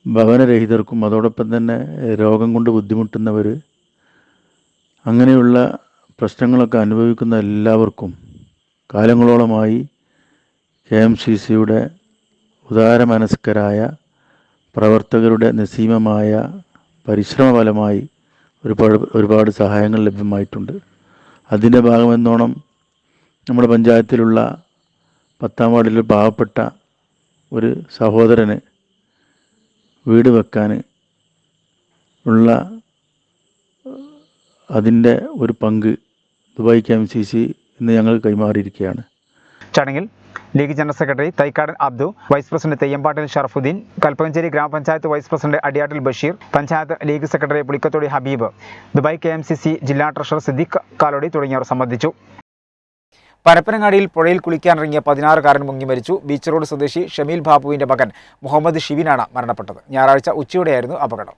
ഭവനരഹിതർക്കും അതോടൊപ്പം തന്നെ രോഗം കൊണ്ട് ബുദ്ധിമുട്ടുന്നവർ അങ്ങനെയുള്ള പ്രശ്നങ്ങളൊക്കെ അനുഭവിക്കുന്ന എല്ലാവർക്കും കാലങ്ങളോളമായി KMCCയുടെ ഉദാരമനസ്കരായ പ്രവർത്തകരുടെ നിസ്സീമമായ പരിശ്രമഫലമായി ഒരുപാട് സഹായങ്ങൾ ലഭ്യമായിട്ടുണ്ട്. അതിൻ്റെ ഭാഗമെന്നോണം നമ്മുടെ പഞ്ചായത്തിലുള്ള 10ാം വാർഡിൽ പാവപ്പെട്ട ഒരു സഹോദരന് വീട് വെക്കാൻ ഉള്ള അതിൻ്റെ ഒരു പങ്ക് ദുബായ് KMCC ഇന്ന് ഞങ്ങൾ കൈമാറിയിരിക്കുകയാണ്. ചടങ്ങിൽ League general secretary Thaikkadan Abdu, vice president Theyyampattil Sharafuddin, Kalpakanchery gramapanchayat vice president Adiyattil Basheer, panchayat League secretary Pulikkathodi Habeeb, Dubai KMCC ജില്ലാ ട്രഷറർ സിദ്ദീഖ് കാലോടി തുടങ്ങിയവർ സംബന്ധിച്ചു. പരപ്പനങ്ങാടിയിൽ പുഴയിൽ കുളിക്കാനിറങ്ങിയ 16-കാരൻ മുങ്ങി മരിച്ചു. ബീച്ച് റോഡ് സ്വദേശി ഷമീൽ ബാബുവിന്റെ മകൻ മുഹമ്മദ് ഷിബിനാണ് മരണപ്പെട്ടത്. ഞായറാഴ്ച ഉച്ചയോടെയായിരുന്നു അപകടം.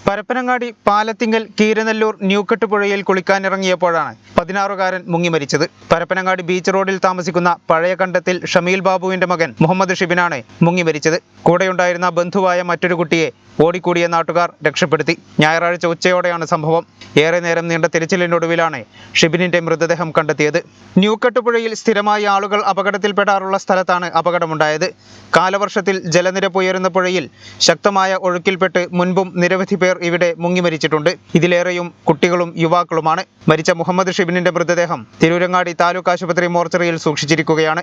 പരപ്പനങ്ങാടി പാലത്തിങ്കൽ കീരനെല്ലൂർ ന്യൂക്കട്ട് പുഴയിൽ കുളിക്കാനിറങ്ങിയപ്പോഴാണ് 16-കാരൻ മുങ്ങി മരിച്ചത്. പരപ്പനങ്ങാടി ബീച്ച് റോഡിൽ താമസിക്കുന്ന പഴയ കണ്ടത്തിൽ ഷമീൽ ബാബുവിന്റെ മകൻ മുഹമ്മദ് ഷിബിനാണ് മുങ്ങി മരിച്ചത്. കൂടെയുണ്ടായിരുന്ന ബന്ധുവായ മറ്റൊരു കുട്ടിയെ ഓടിക്കൂടിയ നാട്ടുകാർ രക്ഷപ്പെടുത്തി. ഞായറാഴ്ച ഉച്ചയോടെയാണ് സംഭവം. ഏറെ നേരം നീണ്ട തിരച്ചിലിനൊടുവിലാണ് ഷിബിനിന്റെ മൃതദേഹം കണ്ടെത്തിയത്. ന്യൂക്കട്ട് പുഴയിൽ സ്ഥിരമായി ആളുകൾ അപകടത്തിൽപ്പെടാറുള്ള സ്ഥലത്താണ് അപകടമുണ്ടായത്. കാലവർഷത്തിൽ ജലനിരപ്പ് ഉയരുന്ന പുഴയിൽ ശക്തമായ ഒഴുക്കിൽപ്പെട്ട് മുൻപും നിരവധി പേർ ഇവിടെ മുങ്ങി മരിച്ചിട്ടുണ്ട്. ഇതിലേറെയും കുട്ടികളും യുവാക്കളുമാണ്. മരിച്ച മുഹമ്മദ് ഷിബിനിന്റെ മൃതദേഹം തിരൂരങ്ങാടി താലൂക്ക് ആശുപത്രി മോർച്ചറിയിൽ സൂക്ഷിച്ചിരിക്കുകയാണ്.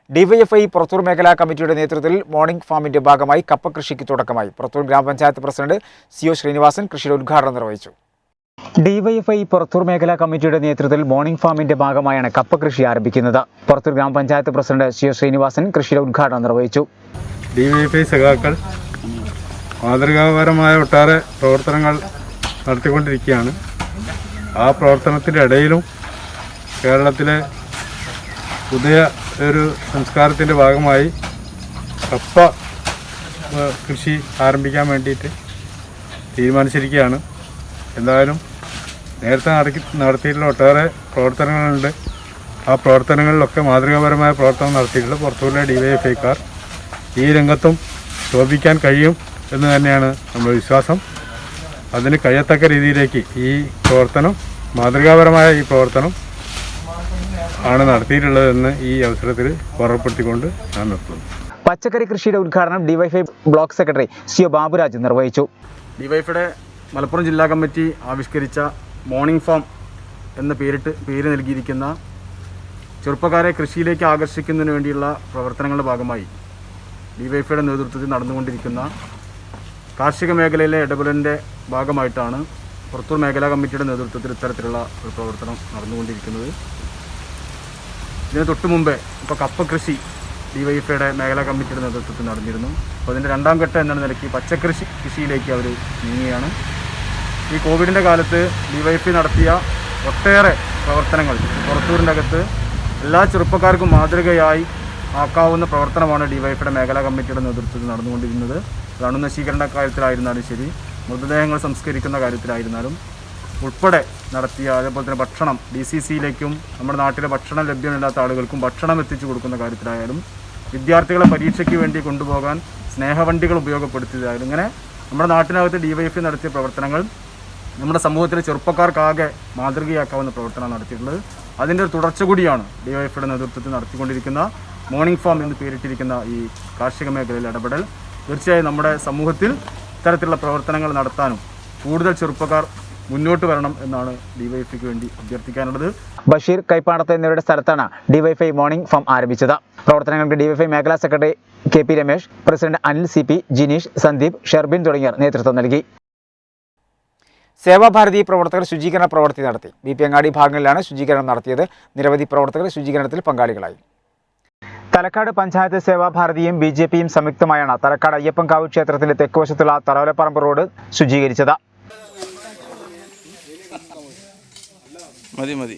ഡിവൈഎഫ്ഐ പുറത്തൂർ മേഖലാ കമ്മിറ്റിയുടെ നേതൃത്വത്തിൽ മോർണിംഗ് ഫാമിന്റെ ഭാഗമായി കപ്പ കൃഷിക്ക് തുടക്കമായി. പുറത്തൂർ ഗ്രാമപഞ്ചായത്ത് പ്രസിഡന്റ് CO ശ്രീനിവാസൻ കൃഷിയുടെ ഉദ്ഘാടനം നിർവഹിച്ചു. ഡിവൈഎഫ്ഐ പുറത്തൂർ മേഖലാ കമ്മിറ്റിയുടെ നേതൃത്വത്തിൽ മോർണിംഗ് ഫാമിന്റെ ഭാഗമായാണ് കപ്പ കൃഷി ആരംഭിക്കുന്നത്. പുറത്തൂർ ഗ്രാമപഞ്ചായത്ത് പ്രസിഡന്റ് CO ശ്രീനിവാസൻ കൃഷിയുടെ ഉദ്ഘാടനം നിർവഹിച്ചു. ഡിവൈഎഫ്ഐ സഖാക്കൾ മാതൃകാപരമായ ഒട്ടേറെ പ്രവർത്തനങ്ങൾ നടത്തിക്കൊണ്ടിരിക്കുകയാണ്. ആ പ്രവർത്തനത്തിൻ്റെ ഇടയിലും കേരളത്തിലെ പുതിയ ഒരു സംസ്കാരത്തിൻ്റെ ഭാഗമായി കപ്പ കൃഷി ആരംഭിക്കാൻ വേണ്ടിയിട്ട് തീരുമാനിച്ചിരിക്കുകയാണ്. എന്തായാലും നേരത്തെ നടത്തിയിട്ടുള്ള ഒട്ടേറെ പ്രവർത്തനങ്ങളുണ്ട്. ആ പ്രവർത്തനങ്ങളിലൊക്കെ മാതൃകാപരമായ പ്രവർത്തനം നടത്തിയിട്ടുള്ള പുറത്തുള്ള ഡിവൈഎഫ്ഐക്കാർ ഈ രംഗത്തും ശോഭിക്കാൻ കഴിയും എന്ന് തന്നെയാണ് നമ്മുടെ വിശ്വാസം. അതിന് കഴിയത്തക്ക രീതിയിലേക്ക് ഈ പ്രവർത്തനം, മാതൃകാപരമായ ഈ പ്രവർത്തനം ആണ് നടത്തിയിട്ടുള്ളതെന്ന് ഈ അവസരത്തിൽ ഓർമ്മപ്പെടുത്തിക്കൊണ്ട് ഞാൻ നിർത്തുന്നു. പച്ചക്കറി കൃഷിയുടെ ഉദ്ഘാടനം DYFI block secretary CO Baburaj നിർവഹിച്ചു. ഡിവൈഎഫ്ഐയുടെ മലപ്പുറം ജില്ലാ കമ്മിറ്റി ആവിഷ്കരിച്ച മോർണിംഗ് ഫാം എന്ന പേര് നൽകിയിരിക്കുന്ന ചെറുപ്പക്കാരെ കൃഷിയിലേക്ക് ആകർഷിക്കുന്നതിന് വേണ്ടിയുള്ള പ്രവർത്തനങ്ങളുടെ ഭാഗമായി ഡിവൈഎഫ്ഐയുടെ നേതൃത്വത്തിൽ നടന്നുകൊണ്ടിരിക്കുന്ന കാർഷിക മേഖലയിലെ ഇടപെടലിൻ്റെ ഭാഗമായിട്ടാണ് പുറത്തൂർ മേഖലാ കമ്മിറ്റിയുടെ നേതൃത്വത്തിൽ ഇത്തരത്തിലുള്ള ഒരു പ്രവർത്തനം നടന്നുകൊണ്ടിരിക്കുന്നത്. ഇതിന് തൊട്ട് മുമ്പേ ഇപ്പോൾ കപ്പ കൃഷി ഡിവൈഎഫ്ഐയുടെ മേഖലാ കമ്മിറ്റിയുടെ നേതൃത്വത്തിൽ നടന്നിരുന്നു. അപ്പോൾ അതിൻ്റെ 2ാം ഘട്ടം എന്ന നിലയ്ക്ക് കൃഷിയിലേക്ക് അവർ നീങ്ങുകയാണ്. ഈ കോവിഡിൻ്റെ കാലത്ത് ഡിവൈഎഫ്ഐ നടത്തിയ ഒട്ടേറെ പ്രവർത്തനങ്ങൾ പുറത്തൂരിൻ്റെ അകത്ത് എല്ലാ ചെറുപ്പക്കാർക്കും മാതൃകയായി ആക്കാവുന്ന പ്രവർത്തനമാണ് ഡിവൈഎഫ്ഐയുടെ മേഖലാ കമ്മിറ്റിയുടെ നേതൃത്വത്തിൽ നടന്നുകൊണ്ടിരുന്നത്. അത് അണുനശീകരണ കാര്യത്തിലായിരുന്നാലും ശരി, മൃതദേഹങ്ങൾ സംസ്കരിക്കുന്ന കാര്യത്തിലായിരുന്നാലും ഉൾപ്പെടെ നടത്തിയ, അതേപോലെ തന്നെ ഭക്ഷണം DCCയിലേക്കും നമ്മുടെ നാട്ടിലെ ഭക്ഷണം ലഭ്യമില്ലാത്ത ആളുകൾക്കും ഭക്ഷണം എത്തിച്ചു കൊടുക്കുന്ന കാര്യത്തിലായാലും, വിദ്യാർത്ഥികളെ പരീക്ഷയ്ക്ക് വേണ്ടി കൊണ്ടുപോകാൻ സ്നേഹവണ്ടികൾ ഉപയോഗപ്പെടുത്തിയതായാലും, ഇങ്ങനെ നമ്മുടെ നാട്ടിനകത്ത് ഡിവൈഎഫ്ഐ നടത്തിയ പ്രവർത്തനങ്ങൾ നമ്മുടെ സമൂഹത്തിലെ ചെറുപ്പക്കാർക്കാകെ മാതൃകയാക്കാവുന്ന പ്രവർത്തനം നടത്തിയിട്ടുള്ളത്. അതിൻ്റെ ഒരു തുടർച്ച കൂടിയാണ് ഡിവൈഎഫ്ഐയുടെ നേതൃത്വത്തിൽ നടത്തിക്കൊണ്ടിരിക്കുന്ന മോർണിംഗ് ഫാം എന്ന് പേരിട്ടിരിക്കുന്ന ഈ കാർഷിക മേഖലയിൽ ഇടപെടൽ. തീർച്ചയായും നമ്മുടെ സമൂഹത്തിൽ ഇത്തരത്തിലുള്ള പ്രവർത്തനങ്ങൾ നടത്താനും കൂടുതൽ ചെറുപ്പക്കാർ മുന്നോട്ട് വരണം എന്നാണ് ഡിവൈഎഫ്ഐക്ക് വേണ്ടി അഭ്യർത്ഥിക്കാനുള്ളത്. ബഷീർ കൈപ്പാടത്ത് എന്നിവരുടെ സ്ഥലത്താണ് ഡിവൈഎഫ്ഐ മോർണിംഗ് ഫാം ആരംഭിച്ചത്. പ്രവർത്തനങ്ങൾക്ക് ഡിവൈഎഫ്ഐ മേഖലാ secretary KP Ramesh, president Anil CP, Jineesh, Sandeep, Sherbin തുടങ്ങിയവർ നേതൃത്വം നൽകി. സേവാഭാരതി പ്രവർത്തകർ ശുചീകരണ പ്രവൃത്തി നടത്തി. BP അങ്ങാടി ഭാഗങ്ങളിലാണ് ശുചീകരണം നടത്തിയത്. നിരവധി പ്രവർത്തകർ ശുചീകരണത്തിൽ പങ്കാളികളായി. തലക്കാട് പഞ്ചായത്ത് സേവാഭാരതിയും BJPയും സംയുക്തമായാണ് തലക്കാട് അയ്യപ്പൻകാവ് ക്ഷേത്രത്തിന്റെ തെക്കുവശത്തുള്ള തറവലപ്പറമ്പ് റോഡ് ശുചീകരിച്ചത്. മതി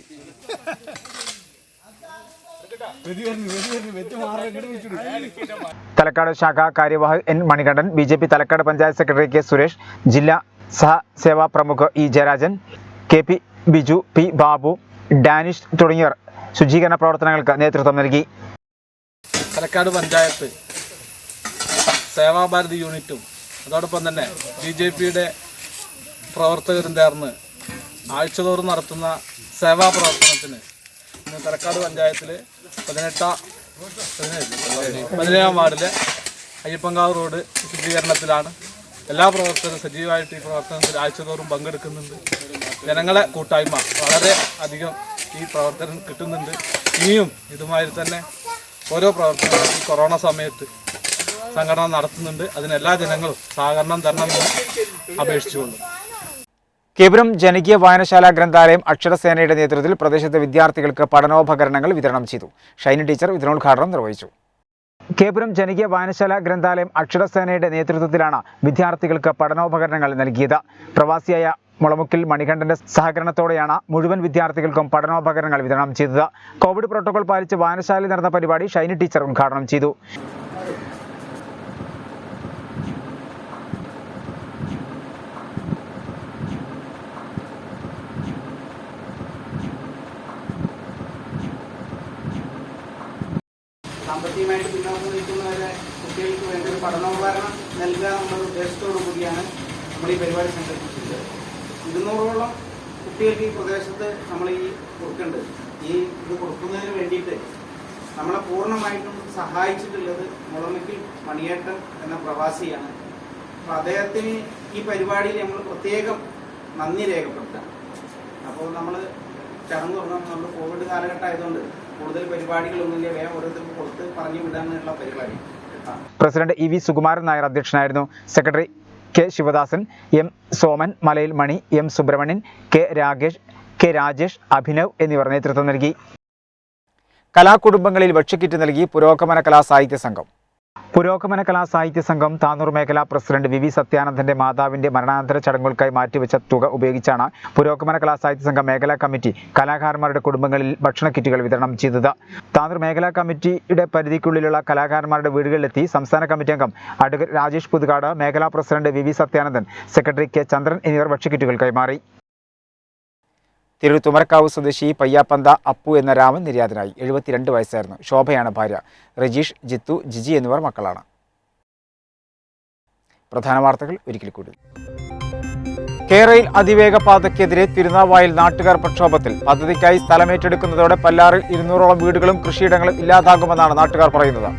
തലക്കാട് ശാഖാ കാര്യവാഹ് N Manikandan, BJP Thalakkad panchayat secretary K Suresh, ജില്ലാ സഹ സേവാ പ്രമുഖ് E Jayarajan, KP Biju, P Babu, Danish തുടങ്ങിയവർ ശുചീകരണ പ്രവർത്തനങ്ങൾക്ക് നേതൃത്വം നൽകി. തലക്കാട് പഞ്ചായത്ത് സേവാഭാരതി യൂണിറ്റും അതോടൊപ്പം തന്നെ BJPയുടെ പ്രവർത്തകരും ചേർന്ന് ആഴ്ചതോറും നടത്തുന്ന സേവാ പ്രവർത്തനത്തിന് ഇന്ന് തലക്കാട് പഞ്ചായത്തിൽ 17-ാം വാർഡിലെ അയ്യപ്പങ്കാവ് റോഡ് ശുചീകരണത്തിലാണ്. എല്ലാ പ്രവർത്തകരും സജീവമായിട്ട് ഈ പ്രവർത്തനത്തിൽ ആഴ്ചതോറും പങ്കെടുക്കുന്നുണ്ട്. ജനങ്ങളെ കൂട്ടായ്മ വളരെ അധികം ഈ പ്രവർത്തനം കിട്ടുന്നുണ്ട്. ഇനിയും ഇതുമായി തന്നെ ഓരോ പ്രവർത്തനങ്ങളും ഈ കൊറോണ സമയത്ത് സംഘടന നടത്തുന്നുണ്ട്. അതിനെല്ലാ ജനങ്ങളും സഹകരണം തരണമെന്ന് അപേക്ഷിച്ചുകൊള്ളു. കേവരം ജനകീയ വായനശാല ഗ്രന്ഥാലയം അക്ഷരസേനയുടെ നേതൃത്വത്തിൽ പ്രദേശത്തെ വിദ്യാർത്ഥികൾക്ക് പഠനോപകരണങ്ങൾ വിതരണം ചെയ്തു. ഷൈനി ടീച്ചർ വിതരണോദ്ഘാടനം നിർവഹിച്ചു. കേപുരം ജനകീയ വായനശാല ഗ്രന്ഥാലയം അക്ഷരസേനയുടെ നേതൃത്വത്തിലാണ് വിദ്യാർത്ഥികൾക്ക് പഠനോപകരണങ്ങൾ നൽകിയത്. പ്രവാസിയായ മുളമുക്കിൽ മണികണ്ഠന്റെ സഹകരണത്തോടെയാണ് മുഴുവൻ വിദ്യാർത്ഥികൾക്കും പഠനോപകരണങ്ങൾ വിതരണം ചെയ്തത്. കോവിഡ് പ്രോട്ടോകോൾ പാലിച്ച് വായനശാലയിൽ നടന്ന പരിപാടി ഷൈനി ടീച്ചർ ഉദ്ഘാടനം ചെയ്തു. സാമ്പത്തികമായിട്ട് പിന്നോക്കം നിൽക്കുന്നവരെ കുട്ടികൾക്ക് വേണ്ട ഒരു പഠനോപകരണം നൽകുക എന്നുള്ള ഉദ്ദേശത്തോടു കൂടിയാണ് നമ്മൾ ഈ പരിപാടി സംഘടിപ്പിച്ചത്. 200ഓളം കുട്ടികൾക്ക് ഈ പ്രദേശത്ത് നമ്മൾ ഈ കൊടുക്കേണ്ടത് ഇത് കൊടുക്കുന്നതിന് വേണ്ടിയിട്ട് നമ്മളെ പൂർണ്ണമായിട്ടും സഹായിച്ചിട്ടുള്ളത് മുളമുക്കിൽ മണിയേട്ടൻ എന്ന പ്രവാസിയാണ്. അപ്പോൾ അദ്ദേഹത്തിന് ഈ പരിപാടിയിൽ നമ്മൾ പ്രത്യേകം നന്ദി രേഖപ്പെടുത്താം. അപ്പോൾ നമ്മൾ ചടങ്ങ് തുടങ്ങാൻ നമ്മൾ കോവിഡ് കാലഘട്ടം ആയതുകൊണ്ട് കൂടുതൽ പരിപാടികളൊന്നുമില്ല, വേഗം ഓരോരുത്തർക്ക് കൊടുത്ത് പറഞ്ഞു വിടാനുള്ള പരിപാടി. പ്രസിഡന്റ് EV സുകുമാരൻ നായർ അധ്യക്ഷനായിരുന്നു. Secretary K Sivadasan, M Soman, മലയിൽ മണി, M Subramanian, K Rakesh, K Rajesh, Abhinav എന്നിവർ നേതൃത്വം നൽകി. കലാകുടുംബങ്ങളിൽ ഭക്ഷ്യക്കിറ്റ് നൽകി പുരോഗമന കലാസാഹിത്യ സംഘം. പുരോഗമന കലാസാഹിത്യ സംഘം താനൂർ മേഖലാ പ്രസിഡന്റ് VV സത്യാനന്ദന്റെ മാതാവിന്റെ മരണാനന്തര ചടങ്ങുകൾക്കായി മാറ്റിവെച്ച തുക ഉപയോഗിച്ചാണ് പുരോഗമന കലാസാഹിത്യ സംഘം മേഖലാ കമ്മിറ്റി കലാകാരന്മാരുടെ കുടുംബങ്ങളിൽ ഭക്ഷണ കിറ്റുകൾ വിതരണം ചെയ്തത്. താനൂർ മേഖലാ കമ്മിറ്റിയുടെ പരിധിക്കുള്ളിലുള്ള കലാകാരന്മാരുടെ വീടുകളിലെത്തി സംസ്ഥാന കമ്മിറ്റി അംഗം അഡ്വക്കേറ്റ് രാജേഷ് പുതുകാട്, മേഖലാ president VV Sathyanandan, secretary K ചന്ദ്രൻ എന്നിവർ ഭക്ഷ്യക്കിറ്റുകൾ കൈമാറി. തിരൂർ തുമരക്കാവ് സ്വദേശി പയ്യാപ്പന്ത അപ്പു എന്ന രാമൻ നിര്യാതനായി. 72 വയസ്സായിരുന്നു. ശോഭയാണ് ഭാര്യ. രജീഷ്, ജിത്തു, ജിജി എന്നിവർ മക്കളാണ്. പ്രധാന വാർത്തകൾ ഒരിക്കൽ കൂടി. കേരയിൽ അതിവേഗ പാതയ്ക്കെതിരെ തിരുനാവായിൽ നാട്ടുകാർ പ്രക്ഷോഭത്തിൽ. പദ്ധതിക്കായി സ്ഥലമേറ്റെടുക്കുന്നതോടെ പല്ലാറിൽ 200ഓളം വീടുകളും കൃഷിയിടങ്ങളും ഇല്ലാതാകുമെന്നാണ് നാട്ടുകാർ പറയുന്നത്.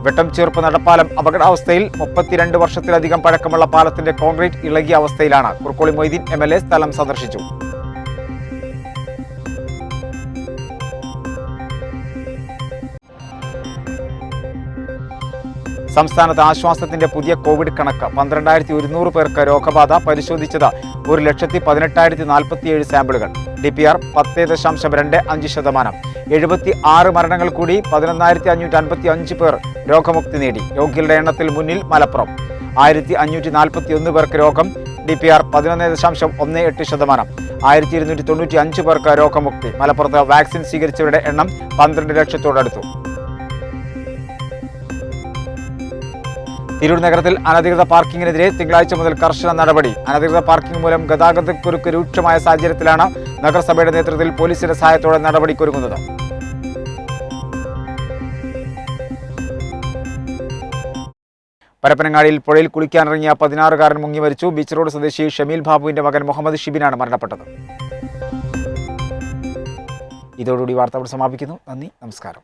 വെട്ടം ചേർപ്പ് നടപ്പാലം അപകടാവസ്ഥയിൽ. 32 വർഷത്തിലധികം പഴക്കമുള്ള പാലത്തിന്റെ കോൺക്രീറ്റ് ഇളകിയ അവസ്ഥയിലാണ്. കുർക്കോളി മൊയ്തീൻ MLA സ്ഥലം സന്ദർശിച്ചു. സംസ്ഥാനത്ത് ആശ്വാസത്തിന്റെ പുതിയ കോവിഡ് കണക്ക്. 12,100 പേർക്ക് രോഗബാധ. പരിശോധിച്ചത് 1,18,047 സാമ്പിളുകൾ. DPR 10.25%. 76 മരണങ്ങൾ കൂടി. 11,555 പേർ രോഗമുക്തി നേടി. രോഗികളുടെ എണ്ണത്തിൽ മുന്നിൽ മലപ്പുറം. 1,541 പേർക്ക് രോഗം. DPR 11.18%. 1,295 പേർക്ക് രോഗമുക്തി. മലപ്പുറത്ത് വാക്സിൻ സ്വീകരിച്ചവരുടെ എണ്ണം 12 ലക്ഷത്തോടടുത്തു. തിരൂർ നഗരത്തിൽ അനധികൃത പാർക്കിങ്ങിനെതിരെ തിങ്കളാഴ്ച മുതൽ കർശന നടപടി. അനധികൃത പാർക്കിംഗ് മൂലം ഗതാഗതക്കുരുക്ക് രൂക്ഷമായ സാഹചര്യത്തിലാണ് നഗരസഭയുടെ നേതൃത്വത്തിൽ പോലീസിന്റെ സഹായത്തോടെ നടപടിക്കൊരുങ്ങുന്നത്. പരപ്പനങ്ങാടിയിൽ പുഴയിൽ കുളിക്കാനിറങ്ങിയ 16-കാരൻ മുങ്ങി മരിച്ചു. ബീച്ച് റോഡ് സ്വദേശി ഷമീൽ ബാബുവിന്റെ മകൻ മുഹമ്മദ് ഷിബിനാണ് മരണപ്പെട്ടത്. ഇതോടുകൂടി വാർത്തകൾ സമാപിക്കുന്നു. നന്ദി, നമസ്കാരം.